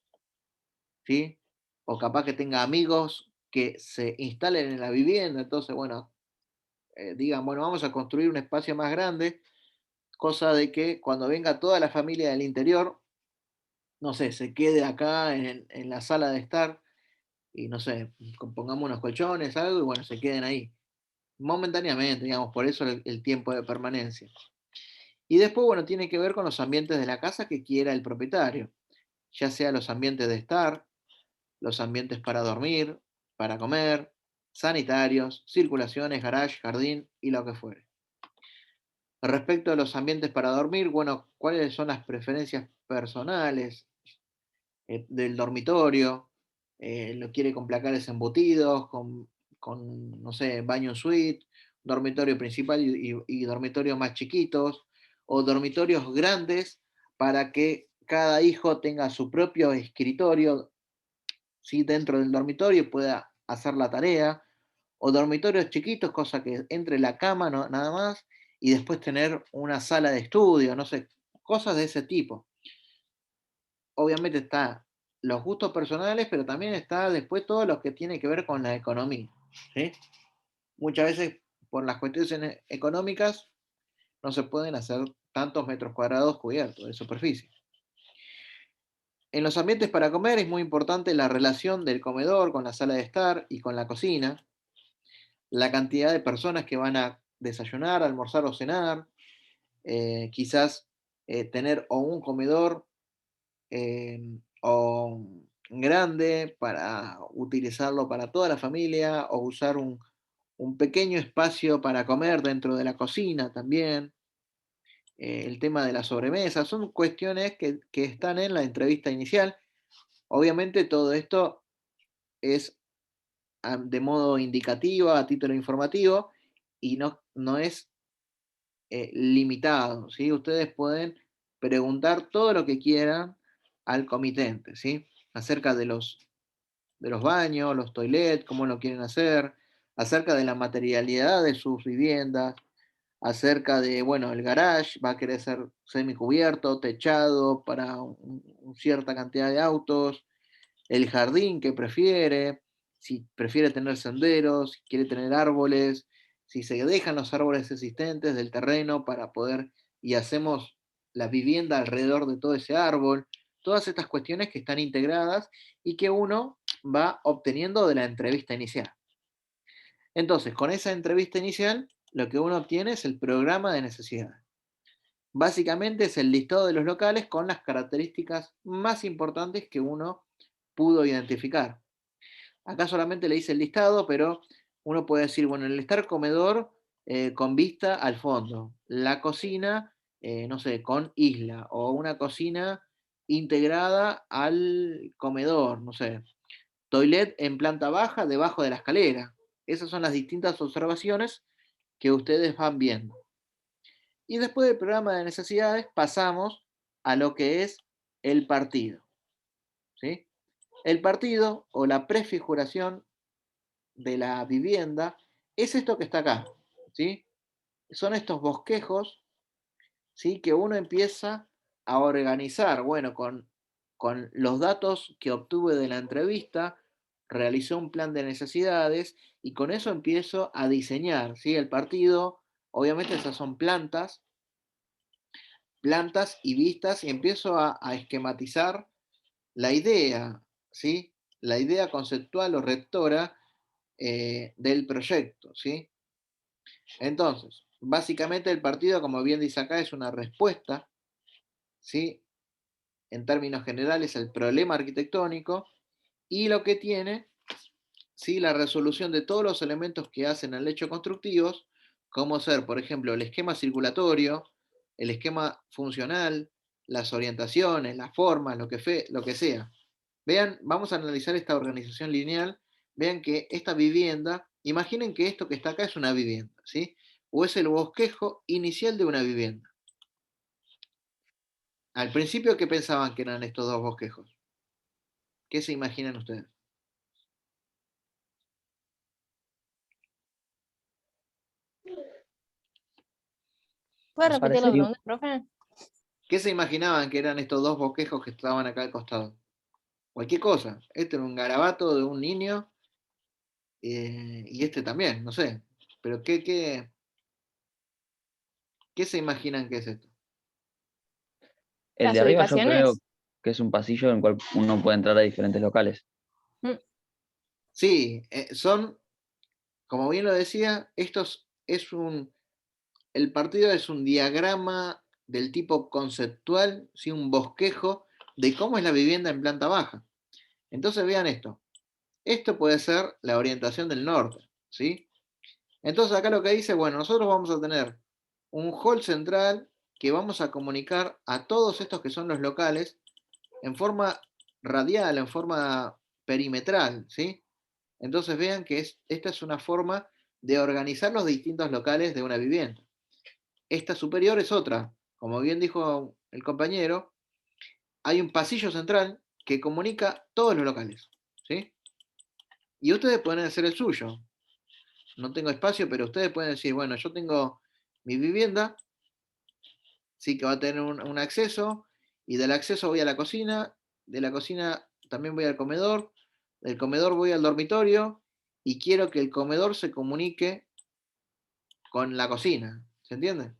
¿sí? O capaz que tenga amigos que se instalen en la vivienda, entonces, bueno, digan, bueno, vamos a construir un espacio más grande, cosa de que cuando venga toda la familia del interior, no sé, se quede acá en la sala de estar y no sé, pongamos unos colchones, algo, y bueno, se queden ahí, momentáneamente, digamos, por eso el tiempo de permanencia. Y después, bueno, tiene que ver con los ambientes de la casa que quiera el propietario, ya sea los ambientes de estar, los ambientes para dormir, para comer, sanitarios, circulaciones, garage, jardín y lo que fuere. Respecto a los ambientes para dormir, bueno, ¿cuáles son las preferencias personales del dormitorio? ¿Lo quiere con placares embutidos, con, no sé, baño suite, dormitorio principal y dormitorios más chiquitos, o dormitorios grandes para que cada hijo tenga su propio escritorio, ¿sí? Dentro del dormitorio y pueda hacer la tarea, o dormitorios chiquitos, cosa que entre la cama nada más, y después tener una sala de estudio, no sé, cosas de ese tipo. Obviamente está los gustos personales, pero también está después todo lo que tiene que ver con la economía, ¿sí? Muchas veces por las cuestiones económicas no se pueden hacer tantos metros cuadrados cubiertos de superficie. En los ambientes para comer es muy importante la relación del comedor con la sala de estar y con la cocina, la cantidad de personas que van a desayunar, almorzar o cenar, quizás tener o un comedor o grande para utilizarlo para toda la familia o usar un pequeño espacio para comer dentro de la cocina también. El tema de la sobremesa, son cuestiones que están en la entrevista inicial. Obviamente todo esto es de modo indicativo, a título informativo, y no es limitado, ¿sí? Ustedes pueden preguntar todo lo que quieran al comitente, ¿sí? Acerca de los baños, los toilets, cómo lo quieren hacer, acerca de la materialidad de sus viviendas, acerca de, bueno, el garage va a querer ser semicubierto, techado para cierta cantidad de autos, el jardín que prefiere, si prefiere tener senderos, si quiere tener árboles, si se dejan los árboles existentes del terreno para poder, y hacemos la vivienda alrededor de todo ese árbol, todas estas cuestiones que están integradas y que uno va obteniendo de la entrevista inicial. Entonces, con esa entrevista inicial, lo que uno obtiene es el programa de necesidades. Básicamente es el listado de los locales con las características más importantes que uno pudo identificar. Acá solamente le hice el listado, pero uno puede decir, bueno, el estar comedor con vista al fondo, la cocina, no sé, con isla, o una cocina integrada al comedor, no sé, toilet en planta baja, debajo de la escalera. Esas son las distintas observaciones que ustedes van viendo. Y después del programa de necesidades pasamos a lo que es el partido, ¿sí? El partido o la prefiguración de la vivienda es esto que está acá, ¿sí? Son estos bosquejos, ¿sí? Que uno empieza a organizar, bueno, con los datos que obtuve de la entrevista, realicé un plan de necesidades y con eso empiezo a diseñar, ¿sí? El partido, obviamente esas son plantas y vistas y empiezo a esquematizar la idea, ¿sí? La idea conceptual o rectora del proyecto, ¿sí? Entonces, básicamente el partido, como bien dice acá, es una respuesta, ¿sí? En términos generales, el problema arquitectónico y lo que tiene, ¿sí? La resolución de todos los elementos que hacen el hecho constructivos, como ser, por ejemplo, el esquema circulatorio, el esquema funcional, las orientaciones, las formas, lo que sea. Vean, vamos a analizar esta organización lineal. Vean que esta vivienda, imaginen que esto que está acá es una vivienda, ¿sí? O es el bosquejo inicial de una vivienda. Al principio, ¿qué pensaban que eran estos dos bosquejos? ¿Qué se imaginan ustedes? ¿Puede Nos repetir la parece- pregunta, profe? ¿Qué se imaginaban que eran estos dos bosquejos que estaban acá al costado? Cualquier cosa. Este era un garabato de un niño y este también, no sé. Pero ¿qué se imaginan que es esto? El Las de arriba yo creo ubicaciones. que es un pasillo en el cual uno puede entrar a diferentes locales. Sí, son, como bien lo decía, el partido es un diagrama del tipo conceptual, ¿sí? Un bosquejo de cómo es la vivienda en planta baja. Entonces vean esto. Esto puede ser la orientación del norte, ¿sí? Entonces acá lo que dice, bueno, nosotros vamos a tener un hall central que vamos a comunicar a todos estos que son los locales en forma radial, en forma perimetral, ¿sí? Entonces vean que esta es una forma de organizar los distintos locales de una vivienda. Esta superior es otra. Como bien dijo el compañero, hay un pasillo central que comunica todos los locales, ¿sí? Y ustedes pueden hacer el suyo. No tengo espacio, pero ustedes pueden decir, bueno, yo tengo mi vivienda, sí que va a tener un acceso, y del acceso voy a la cocina, de la cocina también voy al comedor, del comedor voy al dormitorio, y quiero que el comedor se comunique con la cocina. ¿Se entiende?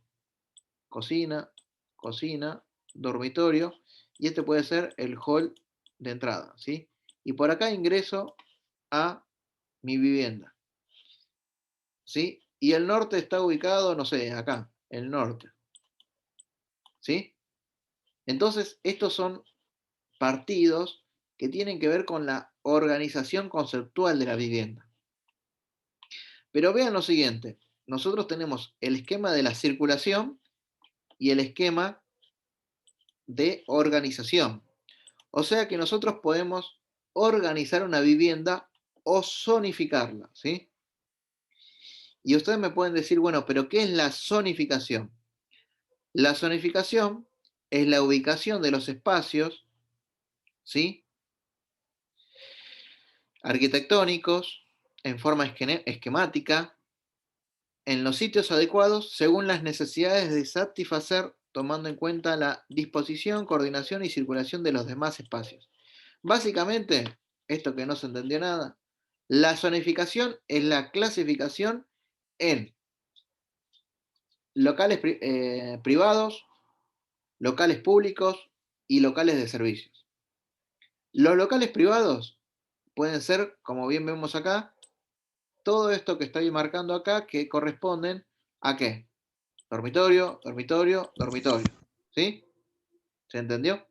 Cocina, cocina, dormitorio, y este puede ser el hall de entrada, ¿sí? Y por acá ingreso a mi vivienda, ¿sí? Y el norte está ubicado, no sé, acá, el norte, ¿sí? Entonces, estos son partidos que tienen que ver con la organización conceptual de la vivienda. Pero vean lo siguiente, nosotros tenemos el esquema de la circulación y el esquema de organización. O sea que nosotros podemos organizar una vivienda o zonificarla, ¿sí? Y ustedes me pueden decir, bueno, pero ¿qué es la zonificación? La zonificación es la ubicación de los espacios, ¿sí? Arquitectónicos, en forma esquemática, en los sitios adecuados según las necesidades de satisfacer, tomando en cuenta la disposición, coordinación y circulación de los demás espacios. Básicamente, esto que no se entendió nada, la zonificación es la clasificación en locales privados, locales públicos y locales de servicios. Los locales privados pueden ser, como bien vemos acá, todo esto que estoy marcando acá, que corresponden a qué? Dormitorio, dormitorio, dormitorio. ¿Sí? ¿Se entendió?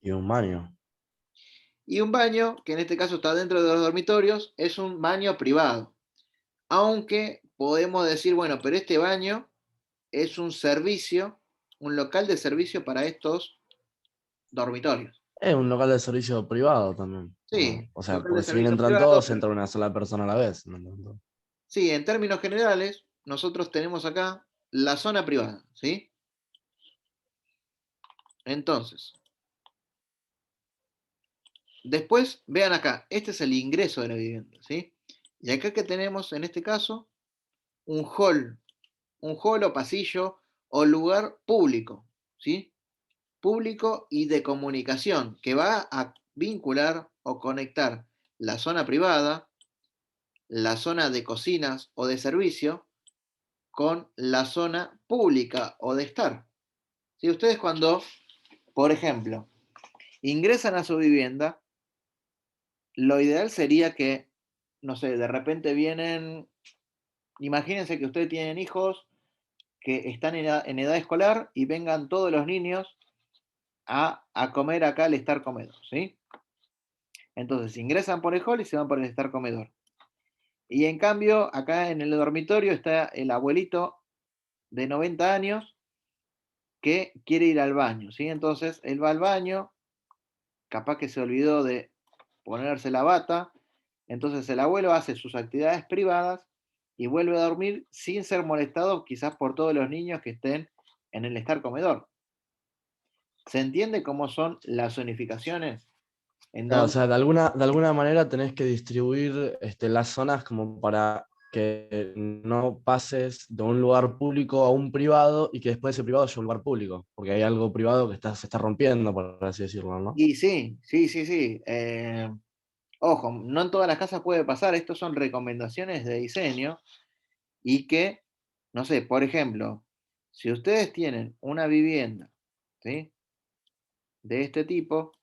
Y un baño. Y un baño, que en este caso está dentro de los dormitorios, es un baño privado. Aunque podemos decir, bueno, pero este baño es un servicio, un local de servicio para estos dormitorios. Es un local de servicio privado también. Sí, O sea, local de porque si bien servicio entran privado, todos, pero entra una sola persona a la vez. ¿No? sí, en términos generales, nosotros tenemos acá la zona privada, ¿sí? Entonces, después, vean acá, este es el ingreso de la vivienda, ¿sí? Y acá que tenemos, en este caso, un hall o pasillo o lugar público, ¿sí? Público y de comunicación, que va a vincular o conectar la zona privada, la zona de cocinas o de servicio, con la zona pública o de estar. Si ustedes cuando, por ejemplo, ingresan a su vivienda, lo ideal sería que, no sé, de repente vienen, imagínense que ustedes tienen hijos que están en edad escolar y vengan todos los niños a comer acá al estar comedor, ¿sí? Entonces ingresan por el hall y se van por el estar comedor. Y en cambio, acá en el dormitorio está el abuelito de 90 años que quiere ir al baño, ¿sí? Entonces él va al baño, capaz que se olvidó de ponerse la bata, entonces el abuelo hace sus actividades privadas y vuelve a dormir sin ser molestado quizás por todos los niños que estén en el estar comedor. ¿Se entiende cómo son las zonificaciones? En Claro, o donde, sea, de alguna manera tenés que distribuir las zonas como para que no pases de un lugar público a un privado y que después ese privado sea un lugar público, porque hay algo privado que se está rompiendo, por así decirlo, ¿no? Y sí, sí, sí, sí. Ojo, no en todas las casas puede pasar, estos son recomendaciones de diseño y que, no sé, por ejemplo, si ustedes tienen una vivienda, ¿sí? De este tipo,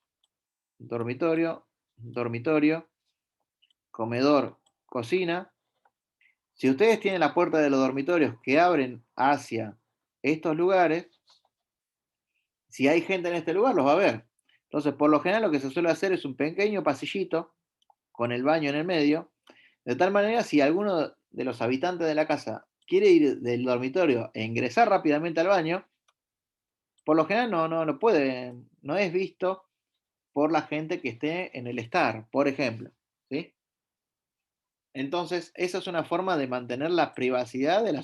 dormitorio, dormitorio, comedor, cocina, si ustedes tienen la puerta de los dormitorios que abren hacia estos lugares, si hay gente en este lugar, los va a ver. Entonces, por lo general, lo que se suele hacer es un pequeño pasillito con el baño en el medio, de tal manera, si alguno de los habitantes de la casa quiere ir del dormitorio e ingresar rápidamente al baño, por lo general no puede, no es visto por la gente que esté en el estar, por ejemplo. ¿Sí? Entonces, esa es una forma de mantener la privacidad de la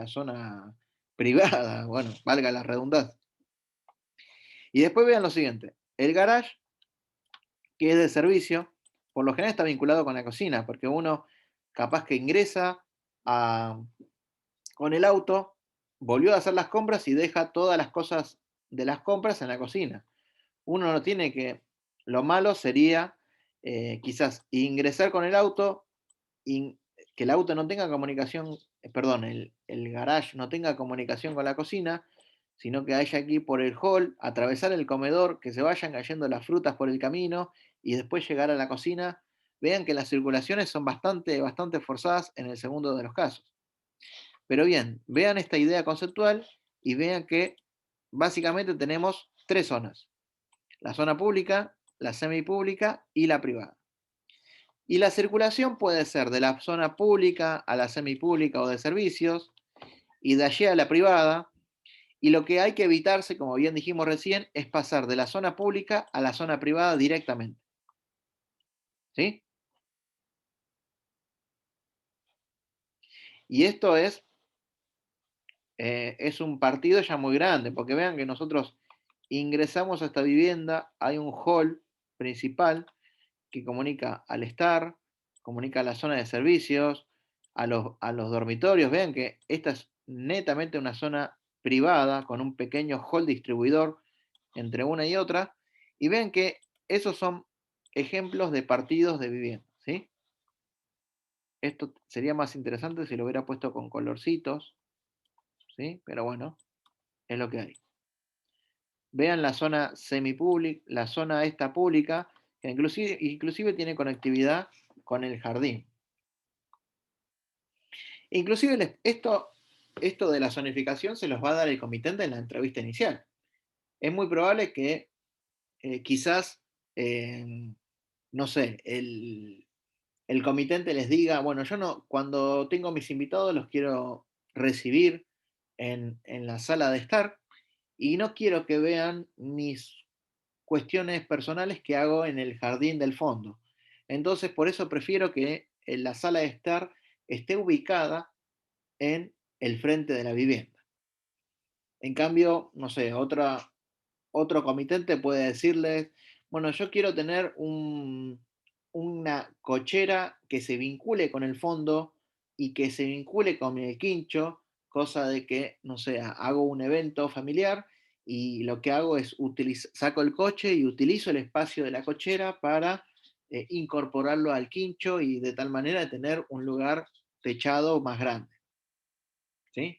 zona privada, bueno, valga la redundancia. Y después vean lo siguiente, el garage, que es de servicio, por lo general está vinculado con la cocina, porque uno capaz que ingresa a, con el auto, volvió a hacer las compras y deja todas las cosas de las compras en la cocina. Uno no tiene que, lo malo sería quizás ingresar con el auto, y que el auto no tenga comunicación, perdón, el garage no tenga comunicación con la cocina, sino que haya aquí por el hall, atravesar el comedor, que se vayan cayendo las frutas por el camino y después llegar a la cocina. Vean que las circulaciones son bastante forzadas en el segundo de los casos. Pero bien, vean esta idea conceptual y vean que básicamente tenemos tres zonas: la zona pública, la semipública y la privada. Y la circulación puede ser de la zona pública a la semipública o de servicios, y de allí a la privada. Y lo que hay que evitarse, como bien dijimos recién, es pasar de la zona pública a la zona privada directamente. ¿Sí? Y esto es un partido ya muy grande, porque vean que nosotros ingresamos a esta vivienda, hay un hall principal que comunica al estar, comunica a la zona de servicios, a los dormitorios. Vean que esta es netamente una zona privada con un pequeño hall distribuidor entre una y otra. Y vean que esos son ejemplos de partidos de vivienda. ¿Sí? Esto sería más interesante si lo hubiera puesto con colorcitos, ¿sí? Pero bueno, es lo que hay. Vean la zona semipública, la zona esta pública, que inclusive tiene conectividad con el jardín. Inclusive esto de la zonificación se los va a dar el comitente en la entrevista inicial. Es muy probable que quizás, no sé, el comitente les diga, bueno, yo no, cuando tengo mis invitados los quiero recibir en la sala de estar y no quiero que vean mis cuestiones personales que hago en el jardín del fondo. Entonces, por eso prefiero que en la sala de estar esté ubicada en el frente de la vivienda. En cambio, no sé, otro comitente puede decirles, bueno, yo quiero tener una cochera que se vincule con el fondo y que se vincule con el quincho, cosa de que, no sé, hago un evento familiar y lo que hago es saco el coche y utilizo el espacio de la cochera para incorporarlo al quincho y de tal manera tener un lugar techado más grande. ¿Sí?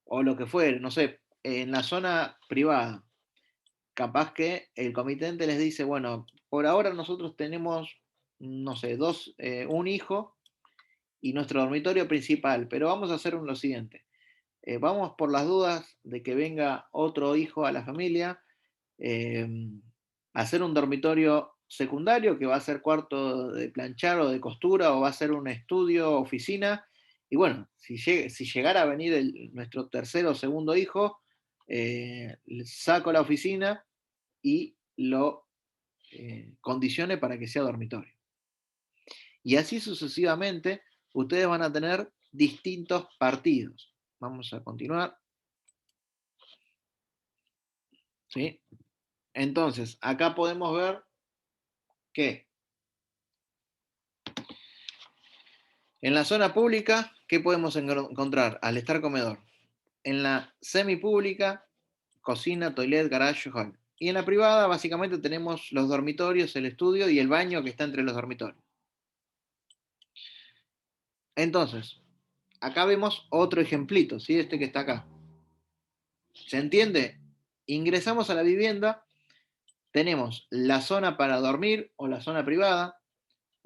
O lo que fuere, no sé, en la zona privada, capaz que el comitente les dice, bueno, por ahora nosotros tenemos, no sé, un hijo y nuestro dormitorio principal, pero vamos a hacer lo siguiente, vamos por las dudas de que venga otro hijo a la familia, eh, a hacer un dormitorio secundario que va a ser cuarto de planchar o de costura o va a ser un estudio, oficina. Y bueno, si llegara a venir nuestro tercero o segundo hijo, saco la oficina y lo condicione para que sea dormitorio. Y así sucesivamente, ustedes van a tener distintos partidos. Vamos a continuar. ¿Sí? Entonces, acá podemos ver que En la zona pública, ¿qué podemos encontrar? Al estar comedor. En la semipública, cocina, toilet, garage, hall. Y en la privada, básicamente, tenemos los dormitorios, el estudio y el baño que está entre los dormitorios. Entonces, acá vemos otro ejemplito, ¿sí? Este que está acá. ¿Se entiende? Ingresamos a la vivienda, tenemos la zona para dormir o la zona privada,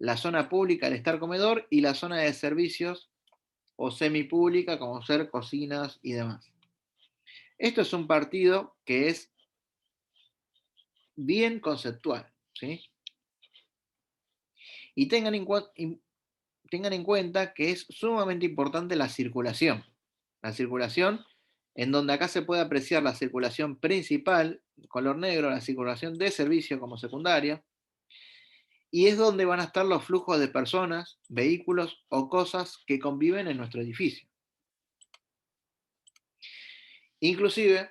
la zona pública, el estar comedor, y la zona de servicios o semipública, como ser cocinas y demás. Esto es un partido que es bien conceptual, ¿sí? Y tengan en cuenta que es sumamente importante la circulación. La circulación, en donde acá se puede apreciar la circulación principal, color negro, la circulación de servicio como secundaria, y es donde van a estar los flujos de personas, vehículos o cosas que conviven en nuestro edificio. Inclusive,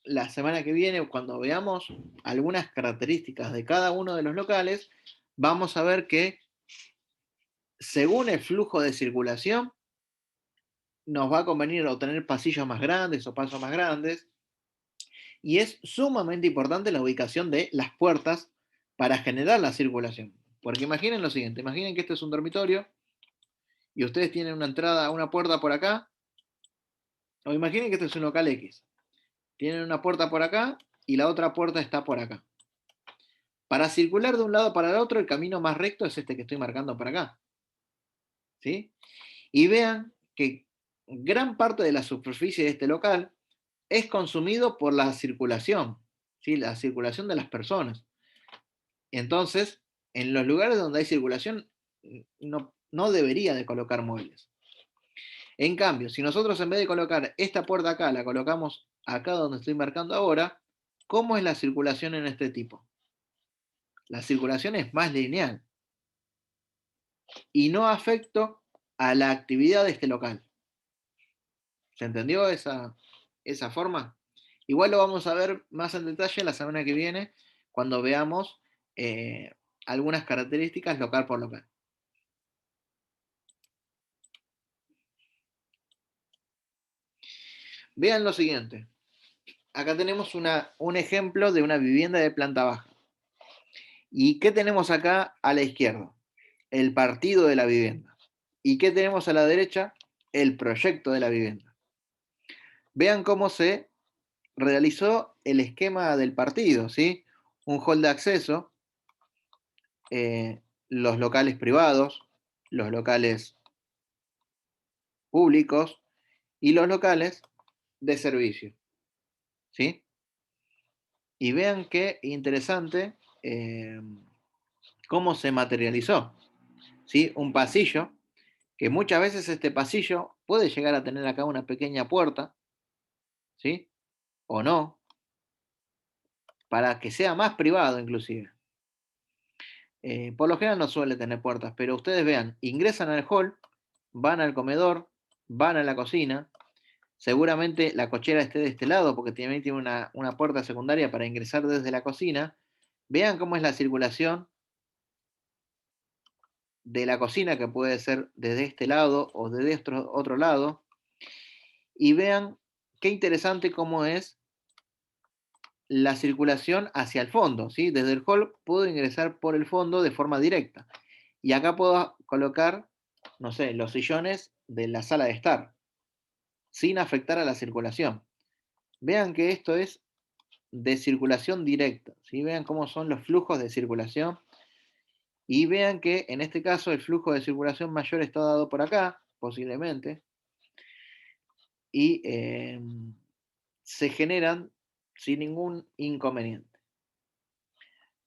la semana que viene, cuando veamos algunas características de cada uno de los locales, vamos a ver que según el flujo de circulación, nos va a convenir o tener pasillos más grandes o pasos más grandes. Y es sumamente importante la ubicación de las puertas para generar la circulación. Porque imaginen lo siguiente, imaginen que este es un dormitorio y ustedes tienen una entrada, una puerta por acá, o imaginen que este es un local X. Tienen una puerta por acá y la otra puerta está por acá. Para circular de un lado para el otro, el camino más recto es este que estoy marcando por acá. ¿Sí? Y vean que gran parte de la superficie de este local es consumido por la circulación, ¿sí? La circulación de las personas. Entonces, en los lugares donde hay circulación, no debería de colocar muebles. En cambio, si nosotros en vez de colocar esta puerta acá, la colocamos acá donde estoy marcando ahora, ¿cómo es la circulación en este tipo? La circulación es más lineal y no afecto a la actividad de este local. ¿Se entendió esa forma? Igual lo vamos a ver más en detalle la semana que viene, cuando veamos algunas características local por local. Vean lo siguiente. Acá tenemos un ejemplo de una vivienda de planta baja. ¿Y qué tenemos acá a la izquierda? El partido de la vivienda. ¿Y qué tenemos a la derecha? El proyecto de la vivienda. Vean cómo se realizó el esquema del partido, ¿sí? Un hall de acceso, los locales privados, los locales públicos y los locales de servicio, ¿sí? Y vean qué interesante cómo se materializó, ¿sí? Un pasillo, que muchas veces este pasillo puede llegar a tener acá una pequeña puerta, ¿sí? O no, para que sea más privado inclusive. Por lo general no suele tener puertas, pero ustedes vean, ingresan al hall, van al comedor, van a la cocina, seguramente la cochera esté de este lado porque también tiene una puerta secundaria para ingresar desde la cocina. Vean cómo es la circulación de la cocina, que puede ser desde este lado o desde otro lado, y vean qué interesante cómo es la circulación hacia el fondo, ¿sí? Desde el hall puedo ingresar por el fondo de forma directa. Y acá puedo colocar, no sé, los sillones de la sala de estar, sin afectar a la circulación. Vean que esto es de circulación directa, ¿sí? Vean cómo son los flujos de circulación. Y vean que en este caso el flujo de circulación mayor está dado por acá, posiblemente. Y se generan sin ningún inconveniente.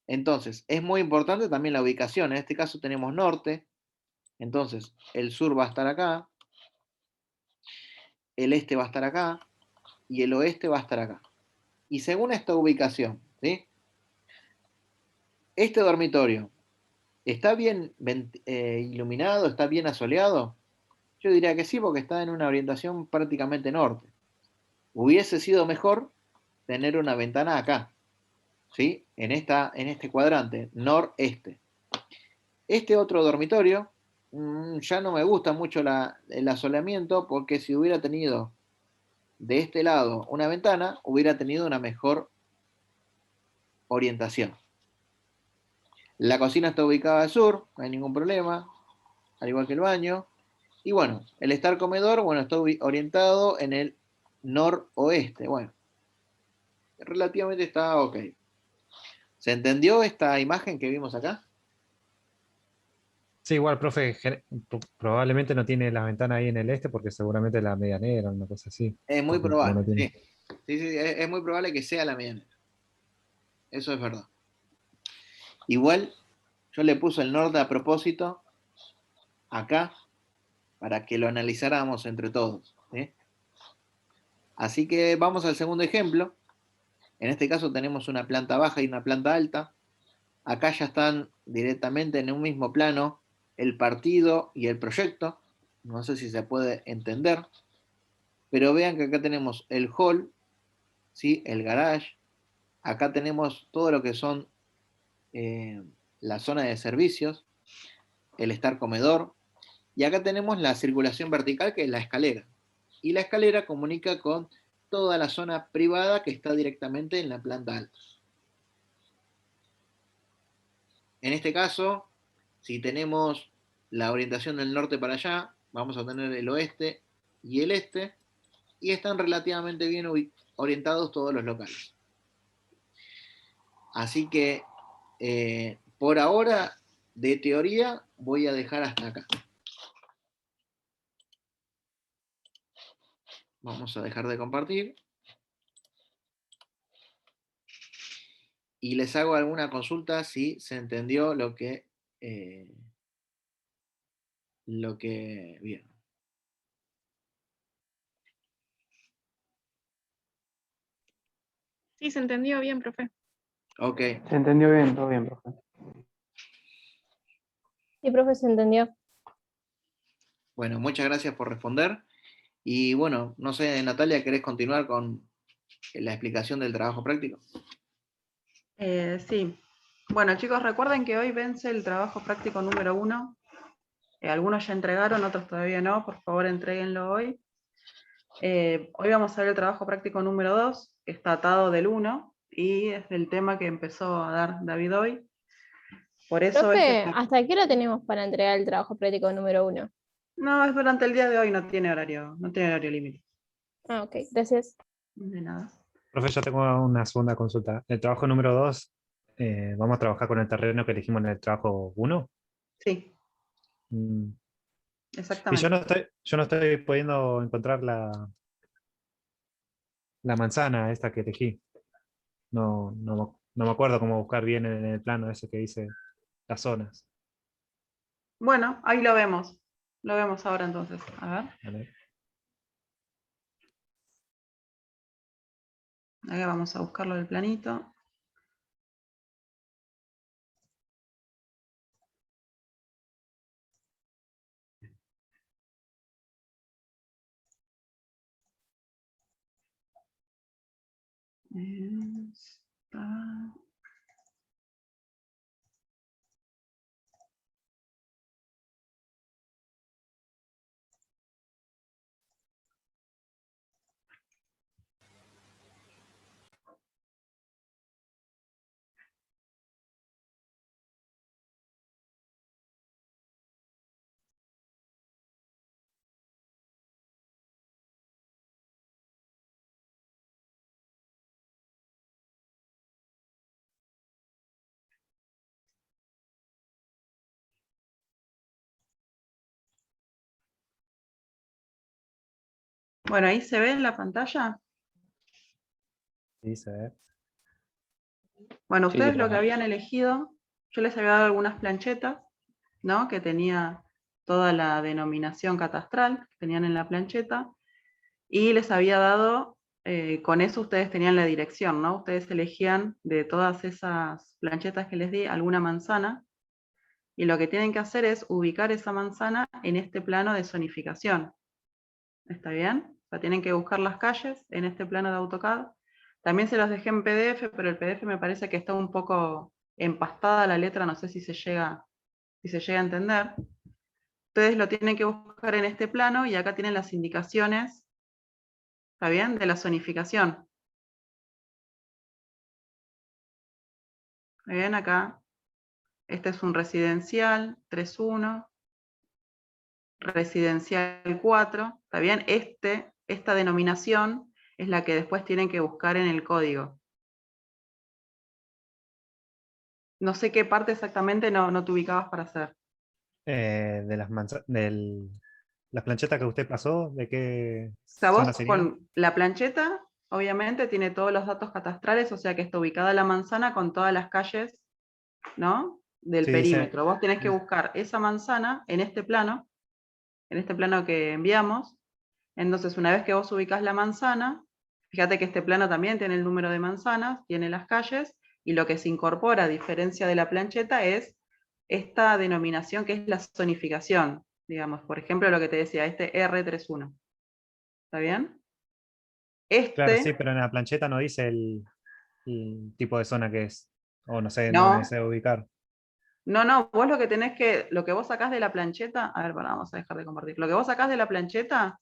Entonces, es muy importante también la ubicación. En este caso tenemos norte, entonces el sur va a estar acá, el este va a estar acá y el oeste va a estar acá. Y según esta ubicación, ¿sí? Este dormitorio, ¿está bien iluminado? ¿Está bien asoleado? Yo diría que sí, porque está en una orientación prácticamente norte. Hubiese sido mejor tener una ventana acá, ¿sí? En este cuadrante, noreste. Este otro dormitorio ya no me gusta mucho el asoleamiento, porque si hubiera tenido de este lado una ventana, hubiera tenido una mejor orientación. La cocina está ubicada al sur, no hay ningún problema, al igual que el baño. Y bueno, el estar comedor, bueno, está orientado en el noroeste. Bueno, relativamente está ok. ¿Se entendió esta imagen que vimos acá? Sí, igual, profe, probablemente no tiene la ventana ahí en el este porque seguramente la medianera o una cosa así. Es muy Porque como probable, no tiene. sí. Sí, es muy probable que sea la medianera. Eso es verdad. Igual, yo le puse el norte a propósito acá para que lo analizáramos entre todos, ¿sí? Así que vamos al segundo ejemplo. En este caso tenemos una planta baja y una planta alta. Acá ya están directamente en un mismo plano el partido y el proyecto. No sé si se puede entender. Pero vean que acá tenemos el hall, ¿sí? El garage. Acá tenemos todo lo que son la zona de servicios, el estar comedor. Y acá tenemos la circulación vertical, que es la escalera. Y la escalera comunica con toda la zona privada que está directamente en la planta alta. En este caso, si tenemos la orientación del norte para allá, vamos a tener el oeste y el este, y están relativamente bien orientados todos los locales. Así que, por ahora, de teoría, voy a dejar hasta acá. Vamos a dejar de compartir. Y les hago alguna consulta si se entendió lo que vieron. Sí, se entendió bien, profe. Ok, Se entendió bien, todo bien, profe. Sí, profe, se entendió. bueno, muchas gracias por responder. Y bueno, no sé, Natalia, ¿querés continuar con la explicación del trabajo práctico? Sí. Bueno, chicos, recuerden que hoy vence el trabajo práctico número 1. Algunos ya entregaron, otros todavía no. Por favor, entréguenlo hoy. Hoy vamos a ver el trabajo práctico número 2, que está atado del 1, y es el tema que empezó a dar David hoy. Por eso Profe, ¿hasta qué hora tenemos para entregar el trabajo práctico número 1? No, es durante el día de hoy, no tiene horario límite. Ah, ok, gracias. De nada. Profe, yo tengo una segunda consulta. El trabajo número 2, ¿vamos a trabajar con el terreno que elegimos en el trabajo 1? Sí, Y exactamente. yo no estoy pudiendo encontrar la manzana esta que elegí. No me acuerdo cómo buscar bien en el plano ese que dice las zonas. Bueno, ahí lo vemos. Lo vemos ahora entonces. A ver. ¿Vale? Acá vamos a buscarlo del planito. Está. Bueno, ahí se ve en la pantalla. Sí, se ve. Bueno, Sí, ustedes sí, lo que profe. habían elegido, yo les había dado algunas planchetas, ¿no? Que tenía toda la denominación catastral que tenían en la plancheta, y les había dado, con eso ustedes tenían la dirección, ¿no? Ustedes elegían de todas esas planchetas que les di alguna manzana, y lo que tienen que hacer es ubicar esa manzana en este plano de zonificación. ¿Está bien? O sea, tienen que buscar las calles en este plano de AutoCAD. También se los dejé en PDF, pero el PDF me parece que está un poco empastada la letra, no sé si se llega a entender. Ustedes lo tienen que buscar en este plano y acá tienen las indicaciones, ¿está bien? De la zonificación. ¿Está bien? Acá, este es un residencial 3.1, residencial 4, ¿está bien? Esta denominación es la que después tienen que buscar en el código. No sé qué parte exactamente no te ubicabas para hacer. De las planchetas que usted pasó, ¿de qué O sea, zona vos sería? con la plancheta, obviamente, tiene todos los datos catastrales, o sea que está ubicada la manzana con todas las calles, ¿no? Del Sí, dice, perímetro. Vos tenés que buscar esa manzana en este plano que enviamos. Entonces, una vez que vos ubicás la manzana, fíjate que este plano también tiene el número de manzanas, tiene las calles, y lo que se incorpora, a diferencia de la plancheta, es esta denominación que es la zonificación. Digamos, por ejemplo, lo que te decía, este R31. ¿Está bien? claro, sí, Este, pero en la plancheta no dice el tipo de zona que es. O no sé en dónde no, se debe ubicar. no, vos lo que tenés que, lo que vos sacás de la plancheta, a ver, vamos a dejar de compartir. Lo que vos sacás de la plancheta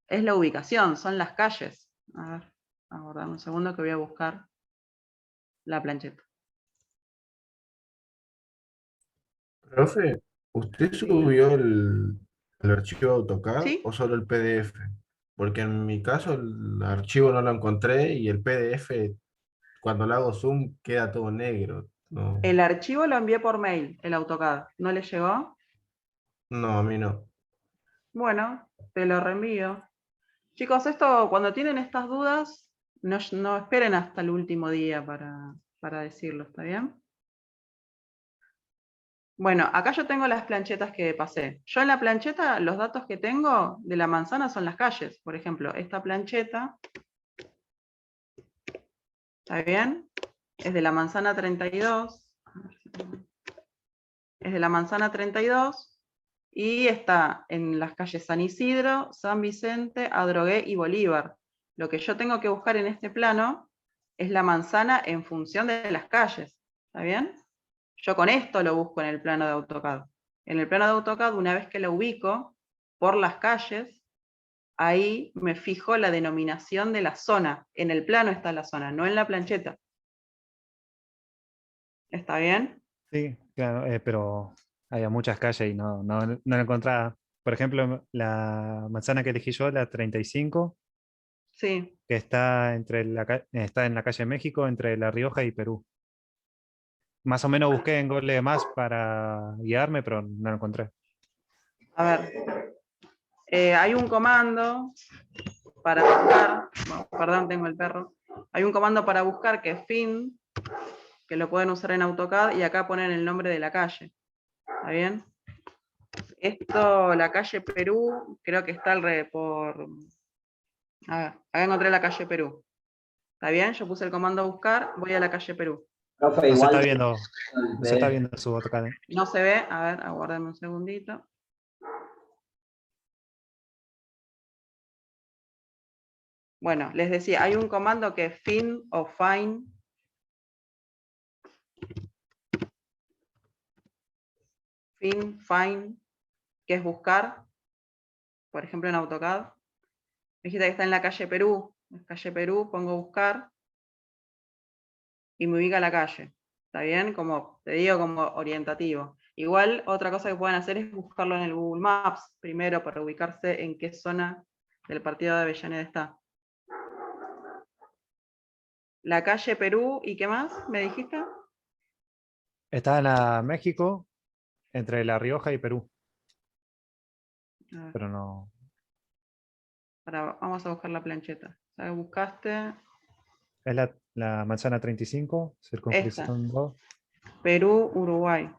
es la ubicación, son las calles. A ver, aguardame un segundo que voy a buscar la plancheta. Profe, ¿usted Sí. subió el archivo AutoCAD ¿Sí? o solo el PDF? Porque en mi caso el archivo no lo encontré y el PDF, cuando le hago zoom, queda todo negro. No, El archivo lo envié por mail, el AutoCAD. ¿No le llegó? no, a mí no. Bueno, te lo reenvío. Chicos, esto, cuando tienen estas dudas, no esperen hasta el último día para decirlo, ¿está bien? Bueno, acá yo tengo las planchetas que pasé. Yo en la plancheta, los datos que tengo de la manzana son las calles. Por ejemplo, esta plancheta, ¿está bien? Es de la manzana 32. Es de la manzana 32 y está en las calles San Isidro, San Vicente, Adrogué y Bolívar. Lo que yo tengo que buscar en este plano es la manzana en función de las calles. ¿Está bien? Yo con esto lo busco en el plano de AutoCAD. En el plano de AutoCAD, una vez que lo ubico por las calles, ahí me fijo la denominación de la zona. En el plano está la zona, no en la plancheta. ¿Está bien? Sí, claro, pero había muchas calles y no la encontraba. Por ejemplo, la manzana que elegí yo, la 35, Sí. que está, está en la calle México, entre La Rioja y Perú. Más o menos busqué en Google Maps para guiarme, pero no lo encontré. A ver. Hay un comando para buscar, bueno, perdón, tengo el perro. Hay un comando para buscar que es fin, que lo pueden usar en AutoCAD y acá ponen el nombre de la calle. ¿Está bien? Esto, la calle Perú, creo que está por... A ver, acá encontré la calle Perú. ¿Está bien? Yo puse el comando buscar, voy a la calle Perú. Profe, No se está igual viendo, no se está viendo su AutoCAD. No se ve, a ver, aguárdame un segundito. Bueno, les decía, hay un comando que es fin o find. Find, que es buscar, por ejemplo en AutoCAD. Dijiste que está en la calle Perú. Calle Perú, pongo buscar y me ubica la calle. ¿Está bien? Como te digo, como orientativo. Igual, otra cosa que pueden hacer es buscarlo en el Google Maps primero para ubicarse en qué zona del partido de Avellaneda está. La calle Perú, ¿y qué más? ¿Me dijiste? Está en la México, entre La Rioja y Perú. Pero no. Vamos a buscar la plancheta. O sea, buscaste Es la manzana 35, esta, circunscripción 2. Perú, Uruguay.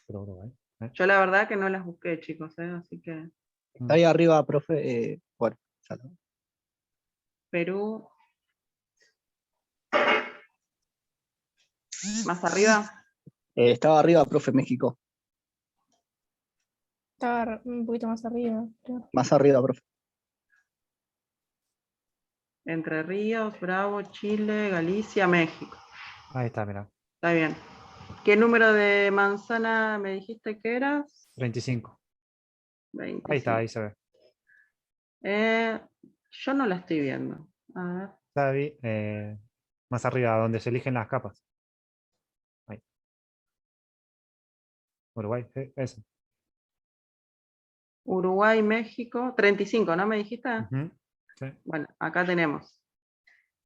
Pero Uruguay, Yo la verdad que no las busqué, chicos, así que... Está ahí arriba, profe. Bueno, ya lo- Perú. ¿Más arriba? estaba arriba, profe, México. Estaba un poquito más arriba, creo. Más arriba, profe. Entre Ríos, Bravo, Chile, Galicia, México. Ahí está, mira. Está bien. ¿Qué número de manzana me dijiste que eras? 35. 25. Ahí está, ahí se ve. Yo no la estoy viendo. A ver. Está ahí, más arriba, donde se eligen las capas. Ahí. Uruguay, eso. Uruguay, México, 35, ¿no me dijiste? Ujú, sí. Bueno, acá tenemos.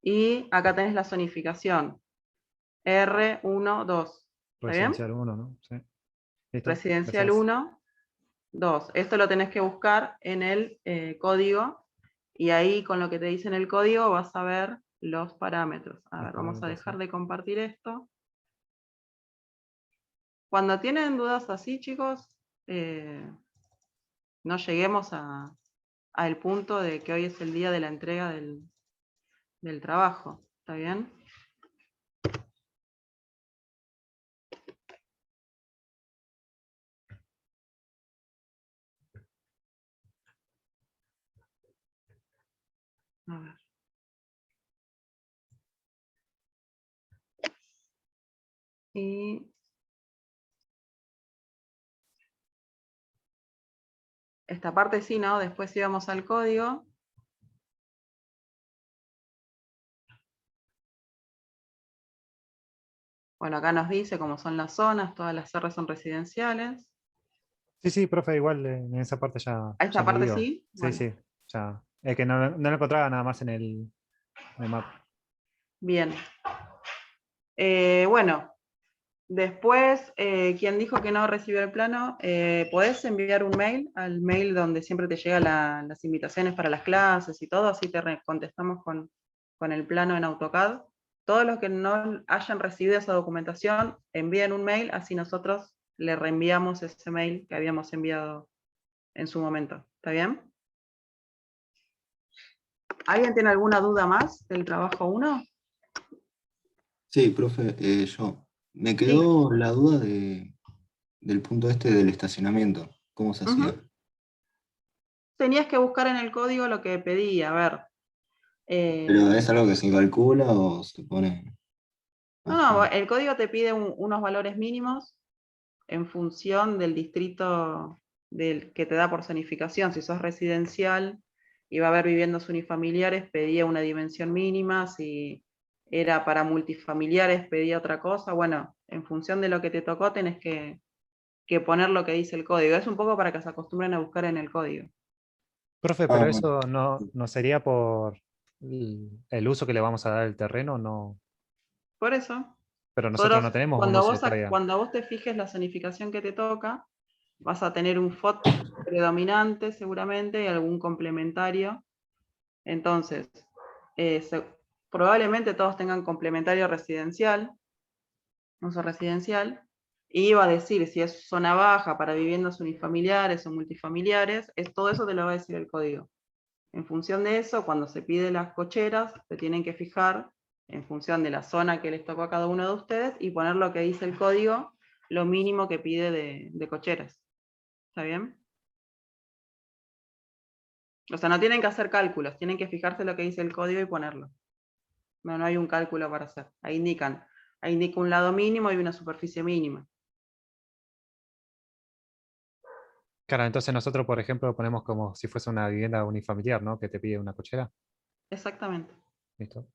Y acá tenés la zonificación. R1, 2. ¿Está bien? Residencial 1, ¿no? Sí. Listo. Residencial Gracias. 1, 2. Esto lo tenés que buscar en el código. Y ahí con lo que te dice en el código vas a ver los parámetros. A ver, vamos a dejar de compartir esto. Cuando tienen dudas así, chicos, no lleguemos al punto de que hoy es el día de la entrega del trabajo. ¿Está bien? A ver. Y esta parte sí, ¿no? Después íbamos al código. Bueno, acá nos dice cómo son las zonas, todas las R son residenciales. Sí, sí, profe, igual en esa parte ya, ¿A esta ya me parte dio. sí? Sí, Bueno, sí, ya. Es que no lo encontraba nada más en el mapa. bien. Bueno, después, quien dijo que no recibió el plano, podés enviar un mail al mail donde siempre te llegan las invitaciones para las clases y todo, así te contestamos con el plano en AutoCAD. Todos los que no hayan recibido esa documentación, envíen un mail, así nosotros le reenviamos ese mail que habíamos enviado en su momento. ¿Está bien? ¿Alguien tiene alguna duda más del trabajo 1? Sí, profe, yo. Me quedó la duda del punto este del estacionamiento. ¿Cómo se hacía? Tenías que buscar en el código lo que pedí, a ver. ¿Pero es algo que se calcula o se pone No, así? el código te pide unos valores mínimos en función del distrito que te da por zonificación. Si sos residencial y va a haber viviendas unifamiliares, pedía una dimensión mínima. Si era para multifamiliares, pedía otra cosa. Bueno, en función de lo que te tocó, tenés que poner lo que dice el código. Es un poco para que se acostumbren a buscar en el código. Profe, Ah, pero bueno. eso no sería por el uso que le vamos a dar al terreno, no. Por eso, Pero nosotros no tenemos un uso todavía. cuando vos te fijes la zonificación que te toca, vas a tener un FOT predominante seguramente y algún complementario. Entonces, probablemente todos tengan complementario residencial, uso residencial, y va a decir si es zona baja para viviendas unifamiliares o multifamiliares, todo eso te lo va a decir el código. En función de eso, cuando se pide las cocheras, se tienen que fijar en función de la zona que les tocó a cada uno de ustedes y poner lo que dice el código, lo mínimo que pide de cocheras. ¿Está bien? O sea, no tienen que hacer cálculos, tienen que fijarse lo que dice el código y ponerlo. No hay un cálculo para hacer. Ahí indica un lado mínimo y una superficie mínima. Claro, entonces nosotros, por ejemplo, ponemos como si fuese una vivienda unifamiliar, ¿no? Que te pide una cochera. Exactamente. Listo. O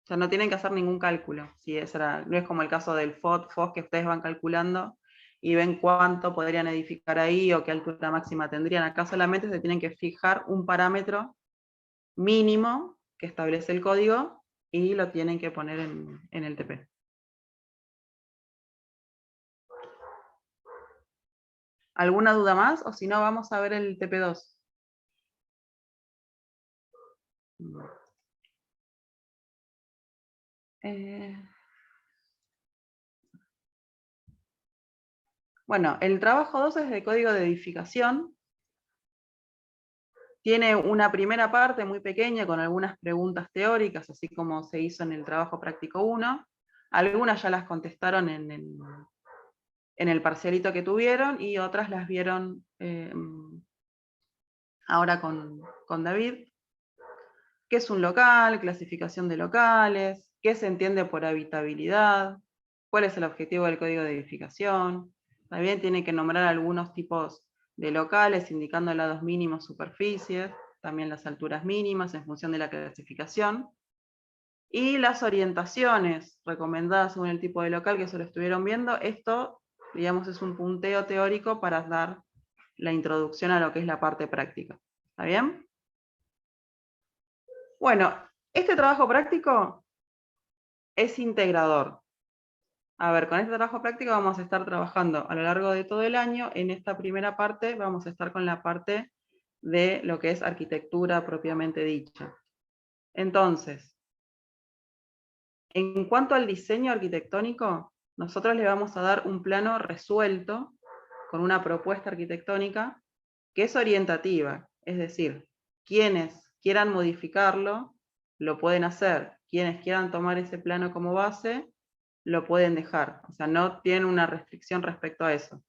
sea, no tienen que hacer ningún cálculo. No es como el caso del FOS que ustedes van calculando y ven cuánto podrían edificar ahí o qué altura máxima tendrían. Acá solamente se tienen que fijar un parámetro mínimo que establece el código y lo tienen que poner en el TP. ¿Alguna duda más? O si no, vamos a ver el TP2. Bueno, el trabajo 2 es de código de edificación. Tiene una primera parte muy pequeña con algunas preguntas teóricas, así como se hizo en el trabajo práctico 1. Algunas ya las contestaron en el parcialito que tuvieron y otras las vieron ahora con David. ¿Qué es un local? Clasificación de locales. ¿Qué se entiende por habitabilidad? cuál es el objetivo del código de edificación. También tiene que nombrar algunos tipos de locales, indicando lados mínimos, superficies, también las alturas mínimas en función de la clasificación. Y las orientaciones recomendadas según el tipo de local, que eso lo estuvieron viendo. Esto, digamos, es un punteo teórico para dar la introducción a lo que es la parte práctica. ¿Está bien? Bueno, este trabajo práctico es integrador. A ver, con este trabajo práctico vamos a estar trabajando a lo largo de todo el año. En esta primera parte vamos a estar con la parte de lo que es arquitectura propiamente dicha. Entonces, en cuanto al diseño arquitectónico, nosotros le vamos a dar un plano resuelto con una propuesta arquitectónica que es orientativa, es decir, quienes quieran modificarlo, lo pueden hacer. Quienes quieran tomar ese plano como base, lo pueden dejar. O sea, no tienen una restricción respecto a eso.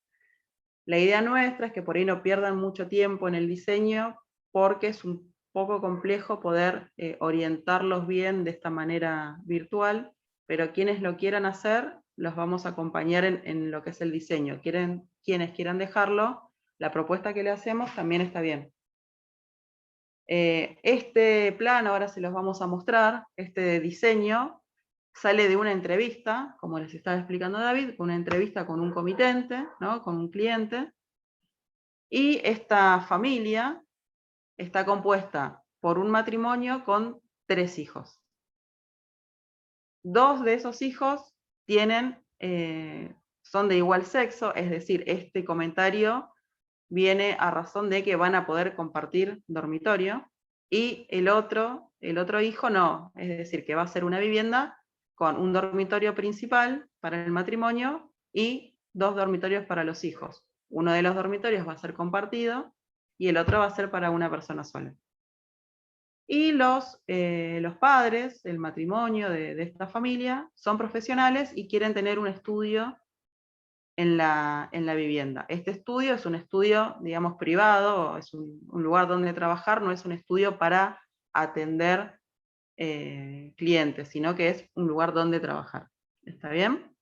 La idea nuestra es que por ahí no pierdan mucho tiempo en el diseño, porque es un poco complejo poder orientarlos bien de esta manera virtual, pero quienes lo quieran hacer, los vamos a acompañar en lo que es el diseño. Quienes quieran dejarlo, la propuesta que le hacemos también está bien. Este plano, ahora se los vamos a mostrar, este diseño, sale de una entrevista, como les estaba explicando David, una entrevista con un comitente, ¿no? Con un cliente, y esta familia está compuesta por un matrimonio con 3 hijos. 2 de esos hijos son de igual sexo, es decir, este comentario viene a razón de que van a poder compartir dormitorio, y el otro hijo no, es decir, que va a ser una vivienda con un dormitorio principal para el matrimonio y 2 dormitorios para los hijos. Uno de los dormitorios va a ser compartido y el otro va a ser para una persona sola. Y los padres, el matrimonio de esta familia, son profesionales y quieren tener un estudio en la vivienda. Este estudio es un estudio, digamos, privado, es un lugar donde trabajar, no es un estudio para atender clientes, sino que es un lugar donde trabajar. ¿Está bien?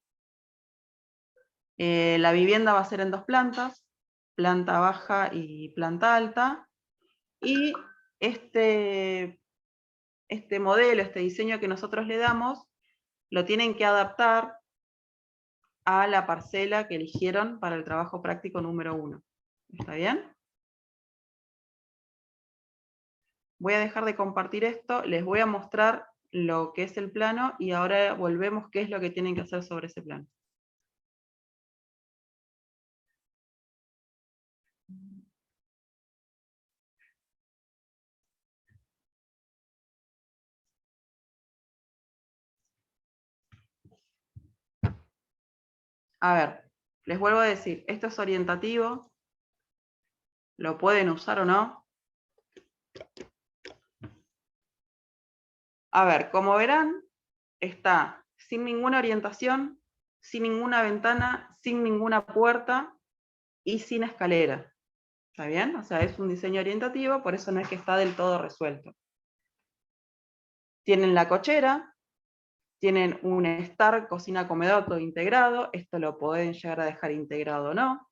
La vivienda va a ser en 2 plantas, planta baja y planta alta, y este modelo, este diseño que nosotros le damos, lo tienen que adaptar a la parcela que eligieron para el trabajo práctico número 1. ¿Está bien? Voy a dejar de compartir esto, les voy a mostrar lo que es el plano y ahora volvemos qué es lo que tienen que hacer sobre ese plano. A ver, les vuelvo a decir, esto es orientativo, lo pueden usar o no. A ver, como verán, está sin ninguna orientación, sin ninguna ventana, sin ninguna puerta y sin escalera. ¿Está bien? O sea, es un diseño orientativo, por eso no es que está del todo resuelto. Tienen la cochera, tienen un estar, cocina, comedor, todo integrado. Esto lo pueden llegar a dejar integrado o no.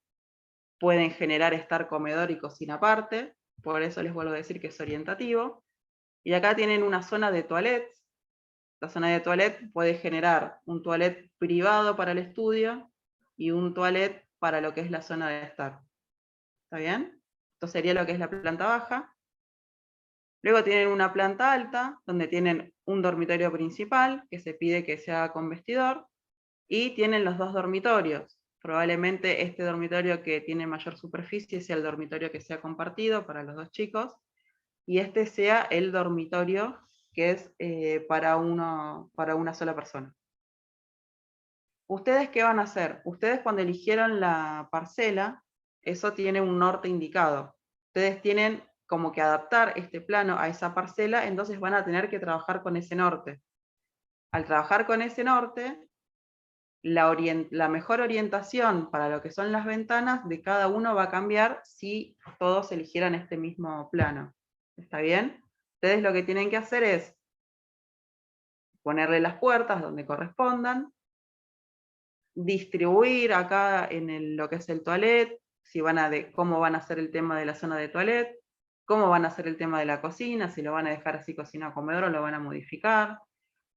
Pueden generar estar, comedor y cocina aparte. Por eso les vuelvo a decir que es orientativo. Y acá tienen una zona de toilettes. La zona de toilet puede generar un toilet privado para el estudio y un toilet para lo que es la zona de estar. ¿Está bien? Esto sería lo que es la planta baja. Luego tienen una planta alta, donde tienen un dormitorio principal, que se pide que sea con vestidor, y tienen los 2 dormitorios. Probablemente este dormitorio que tiene mayor superficie sea el dormitorio que sea compartido para los 2 chicos, y este sea el dormitorio que es para una sola persona. ¿Ustedes qué van a hacer? Ustedes cuando eligieron la parcela, eso tiene un norte indicado. Ustedes tienen como que adaptar este plano a esa parcela, entonces van a tener que trabajar con ese norte. Al trabajar con ese norte, la mejor orientación para lo que son las ventanas de cada uno va a cambiar si todos eligieran este mismo plano. ¿Está bien? Ustedes lo que tienen que hacer es ponerle las puertas donde correspondan, distribuir acá en lo que es el toilet, cómo van a hacer el tema de la zona de toilet, cómo van a hacer el tema de la cocina, si lo van a dejar así cocina comedor o lo van a modificar,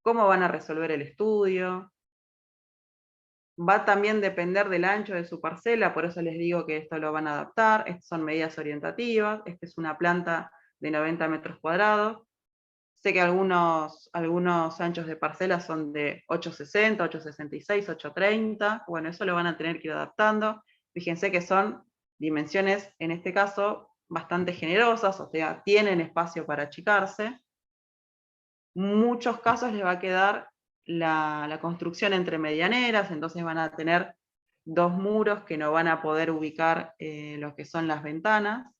cómo van a resolver el estudio. Va también a depender del ancho de su parcela, por eso les digo que esto lo van a adaptar. Estas son medidas orientativas. Esta es una planta de 90 metros cuadrados. Sé que algunos anchos de parcela son de 860, 866, 830. Bueno, eso lo van a tener que ir adaptando. Fíjense que son dimensiones, en este caso, bastante generosas, o sea, tienen espacio para achicarse. Muchos casos les va a quedar la construcción entre medianeras, entonces van a tener dos muros que no van a poder ubicar lo que son las ventanas.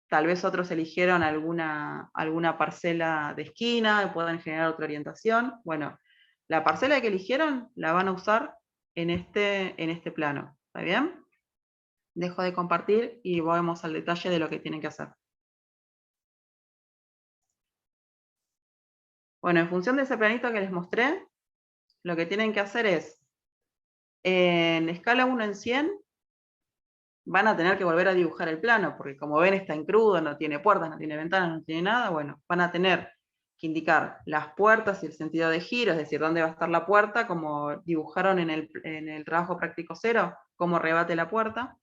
Tal vez otros eligieron alguna parcela de esquina y puedan generar otra orientación. Bueno, la parcela que eligieron la van a usar en este plano. ¿Está bien? Dejo de compartir y vamos al detalle de lo que tienen que hacer. Bueno, en función de ese planito que les mostré, lo que tienen que hacer es, en escala 1 en 100, van a tener que volver a dibujar el plano, porque como ven está en crudo, no tiene puertas, no tiene ventanas, no tiene nada. Bueno, van a tener que indicar las puertas y el sentido de giro, es decir, dónde va a estar la puerta, como dibujaron en el trabajo práctico 0, cómo rebate la puerta.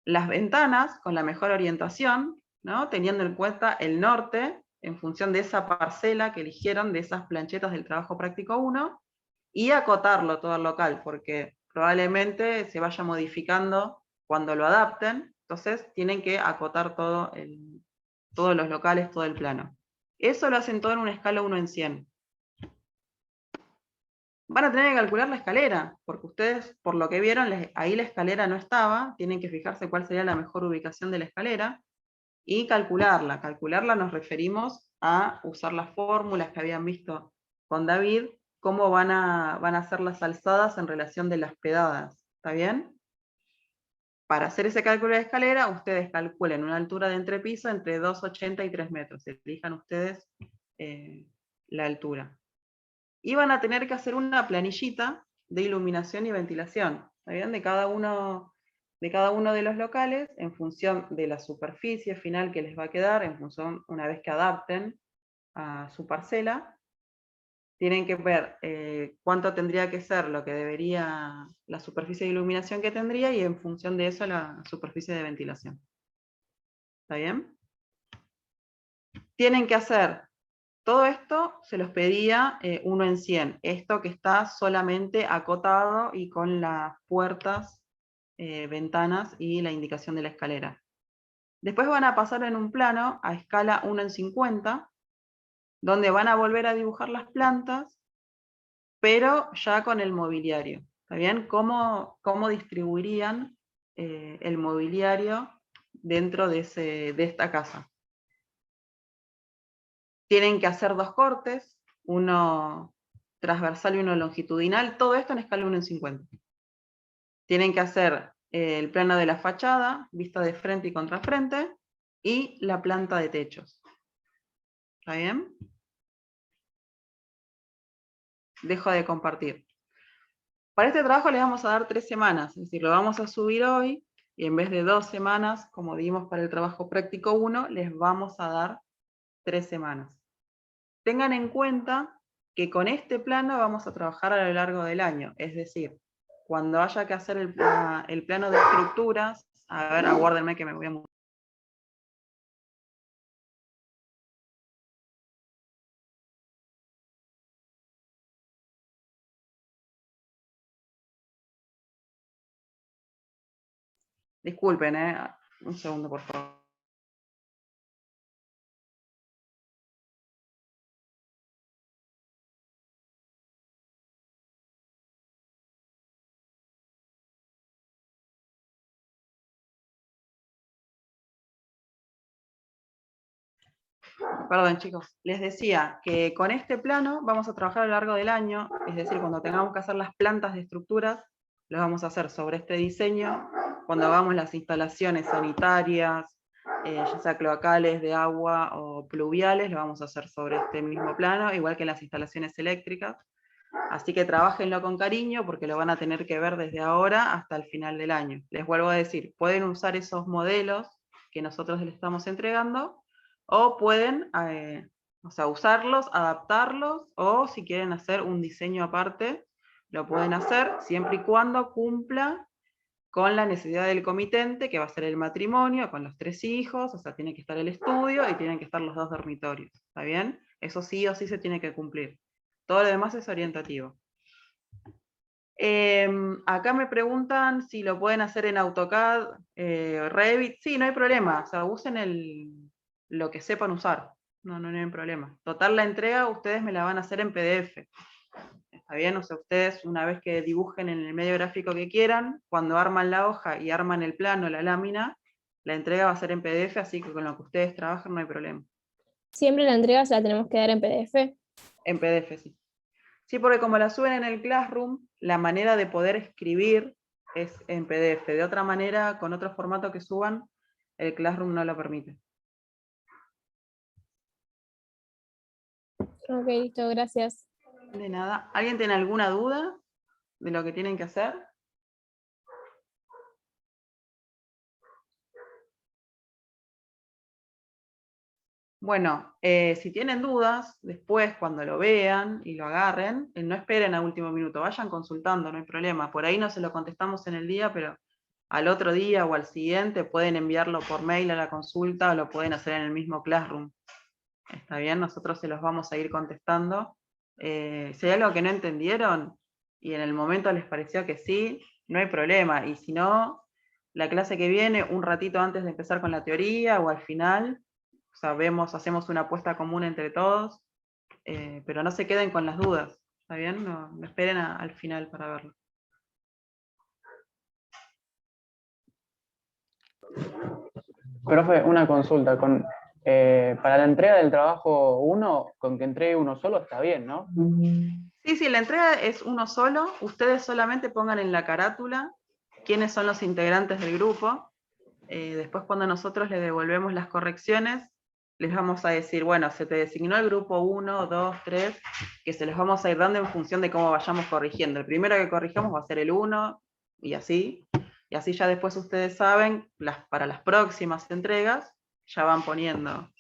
Las ventanas con la mejor orientación, ¿no? Teniendo en cuenta el norte, en función de esa parcela que eligieron, de esas planchetas del trabajo práctico 1, y acotarlo todo el local, porque probablemente se vaya modificando cuando lo adapten, entonces tienen que acotar todos los locales, todo el plano. Eso lo hacen todo en una escala 1 en 100. Van a tener que calcular la escalera, porque ustedes, por lo que vieron, ahí la escalera no estaba, tienen que fijarse cuál sería la mejor ubicación de la escalera, y calcularla. Calcularla nos referimos a usar las fórmulas que habían visto con David, cómo van a hacer las alzadas en relación de las pedadas. ¿Está bien? Para hacer ese cálculo de escalera, ustedes calculen una altura de entrepiso entre 2,80 y 3 metros. Elijan ustedes la altura. Y van a tener que hacer una planillita de iluminación y ventilación, ¿está bien? De cada uno de los locales, en función de la superficie final que les va a quedar, en función, una vez que adapten a su parcela, tienen que ver cuánto tendría que ser lo que debería, la superficie de iluminación que tendría, y en función de eso la superficie de ventilación. ¿Está bien? Tienen que hacer todo esto, se los pedía 1 en 100. Esto que está solamente acotado y con las puertas, ventanas y la indicación de la escalera. Después van a pasar en un plano a escala 1 en 50, donde van a volver a dibujar las plantas, pero ya con el mobiliario. ¿Está bien? ¿Cómo distribuirían el mobiliario dentro de esta casa? Tienen que hacer 2 cortes, uno transversal y uno longitudinal, todo esto en escala 1 en 50. Tienen que hacer el plano de la fachada, vista de frente y contrafrente, y la planta de techos. ¿Está bien? Dejo de compartir. Para este trabajo les vamos a dar 3 semanas, es decir, lo vamos a subir hoy, y en vez de 2 semanas, como dimos para el trabajo práctico 1, les vamos a dar 3 semanas. Tengan en cuenta que con este plano vamos a trabajar a lo largo del año, es decir, cuando haya que hacer el plano de estructuras, a ver, aguárdenme que me voy a mudar. Disculpen, un segundo por favor. Perdón, chicos, les decía que con este plano vamos a trabajar a lo largo del año, es decir, cuando tengamos que hacer las plantas de estructuras, las vamos a hacer sobre este diseño, cuando hagamos las instalaciones sanitarias, ya sea cloacales, de agua o pluviales, lo vamos a hacer sobre este mismo plano, igual que las instalaciones eléctricas. Así que trabájenlo con cariño porque lo van a tener que ver desde ahora hasta el final del año. Les vuelvo a decir, pueden usar esos modelos que nosotros les estamos entregando o pueden usarlos, adaptarlos o si quieren hacer un diseño aparte, lo pueden hacer siempre y cuando cumpla con la necesidad del comitente, que va a ser el matrimonio, con los 3 hijos, o sea, tiene que estar el estudio y tienen que estar los 2 dormitorios, ¿está bien? Eso sí o sí se tiene que cumplir. Todo lo demás es orientativo. Acá me preguntan si lo pueden hacer en AutoCAD, Revit. Sí, no hay problema, o sea, usen lo que sepan usar, no hay problema. Total, la entrega ustedes me la van a hacer en PDF. ¿Está bien? O sea, ustedes una vez que dibujen en el medio gráfico que quieran, cuando arman la hoja y arman el plano, la lámina, la entrega va a ser en PDF, así que con lo que ustedes trabajen no hay problema. Siempre la entrega se la tenemos que dar en PDF. En PDF, sí. Sí, porque como la suben en el Classroom, la manera de poder escribir es en PDF. De otra manera, con otro formato que suban, el Classroom no lo permite. Ok, listo, gracias. De nada. ¿Alguien tiene alguna duda de lo que tienen que hacer? Bueno, si tienen dudas, después cuando lo vean y lo agarren, no esperen a último minuto, vayan consultando, no hay problema. Por ahí no se lo contestamos en el día, pero al otro día o al siguiente pueden enviarlo por mail a la consulta o lo pueden hacer en el mismo Classroom. ¿Está bien? Nosotros se los vamos a ir contestando. Si hay algo que no entendieron y en el momento les pareció que sí, no hay problema. Y si no, la clase que viene, un ratito antes de empezar con la teoría o al final, o sea, hacemos una apuesta común entre todos, pero no se queden con las dudas. ¿Está bien? No esperen al final para verlo. Profe, una consulta. Para la entrega del trabajo 1, con que entregue uno solo está bien, ¿no? Sí, la entrega es uno solo. Ustedes solamente pongan en la carátula quiénes son los integrantes del grupo. Después cuando nosotros les devolvemos las correcciones, les vamos a decir, bueno, se te designó el grupo 1, 2, 3, que se les vamos a ir dando en función de cómo vayamos corrigiendo. El primero que corrijamos va a ser el 1, y así ya después ustedes saben, para las próximas entregas, ya van poniendo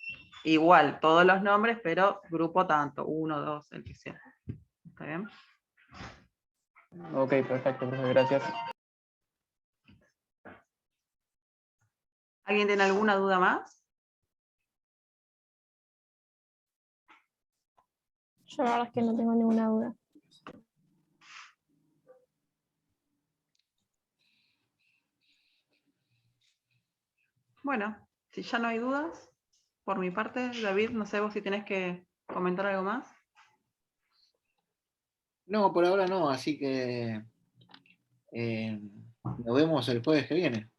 igual todos los nombres, pero grupo tanto, 1, 2, el que sea. ¿Está bien? Ok, perfecto, profe, gracias. ¿Alguien tiene alguna duda más? Yo la verdad es que no tengo ninguna duda. Bueno, si ya no hay dudas, por mi parte, David, no sé vos si tenés que comentar algo más. No, por ahora no, así que nos vemos el jueves que viene.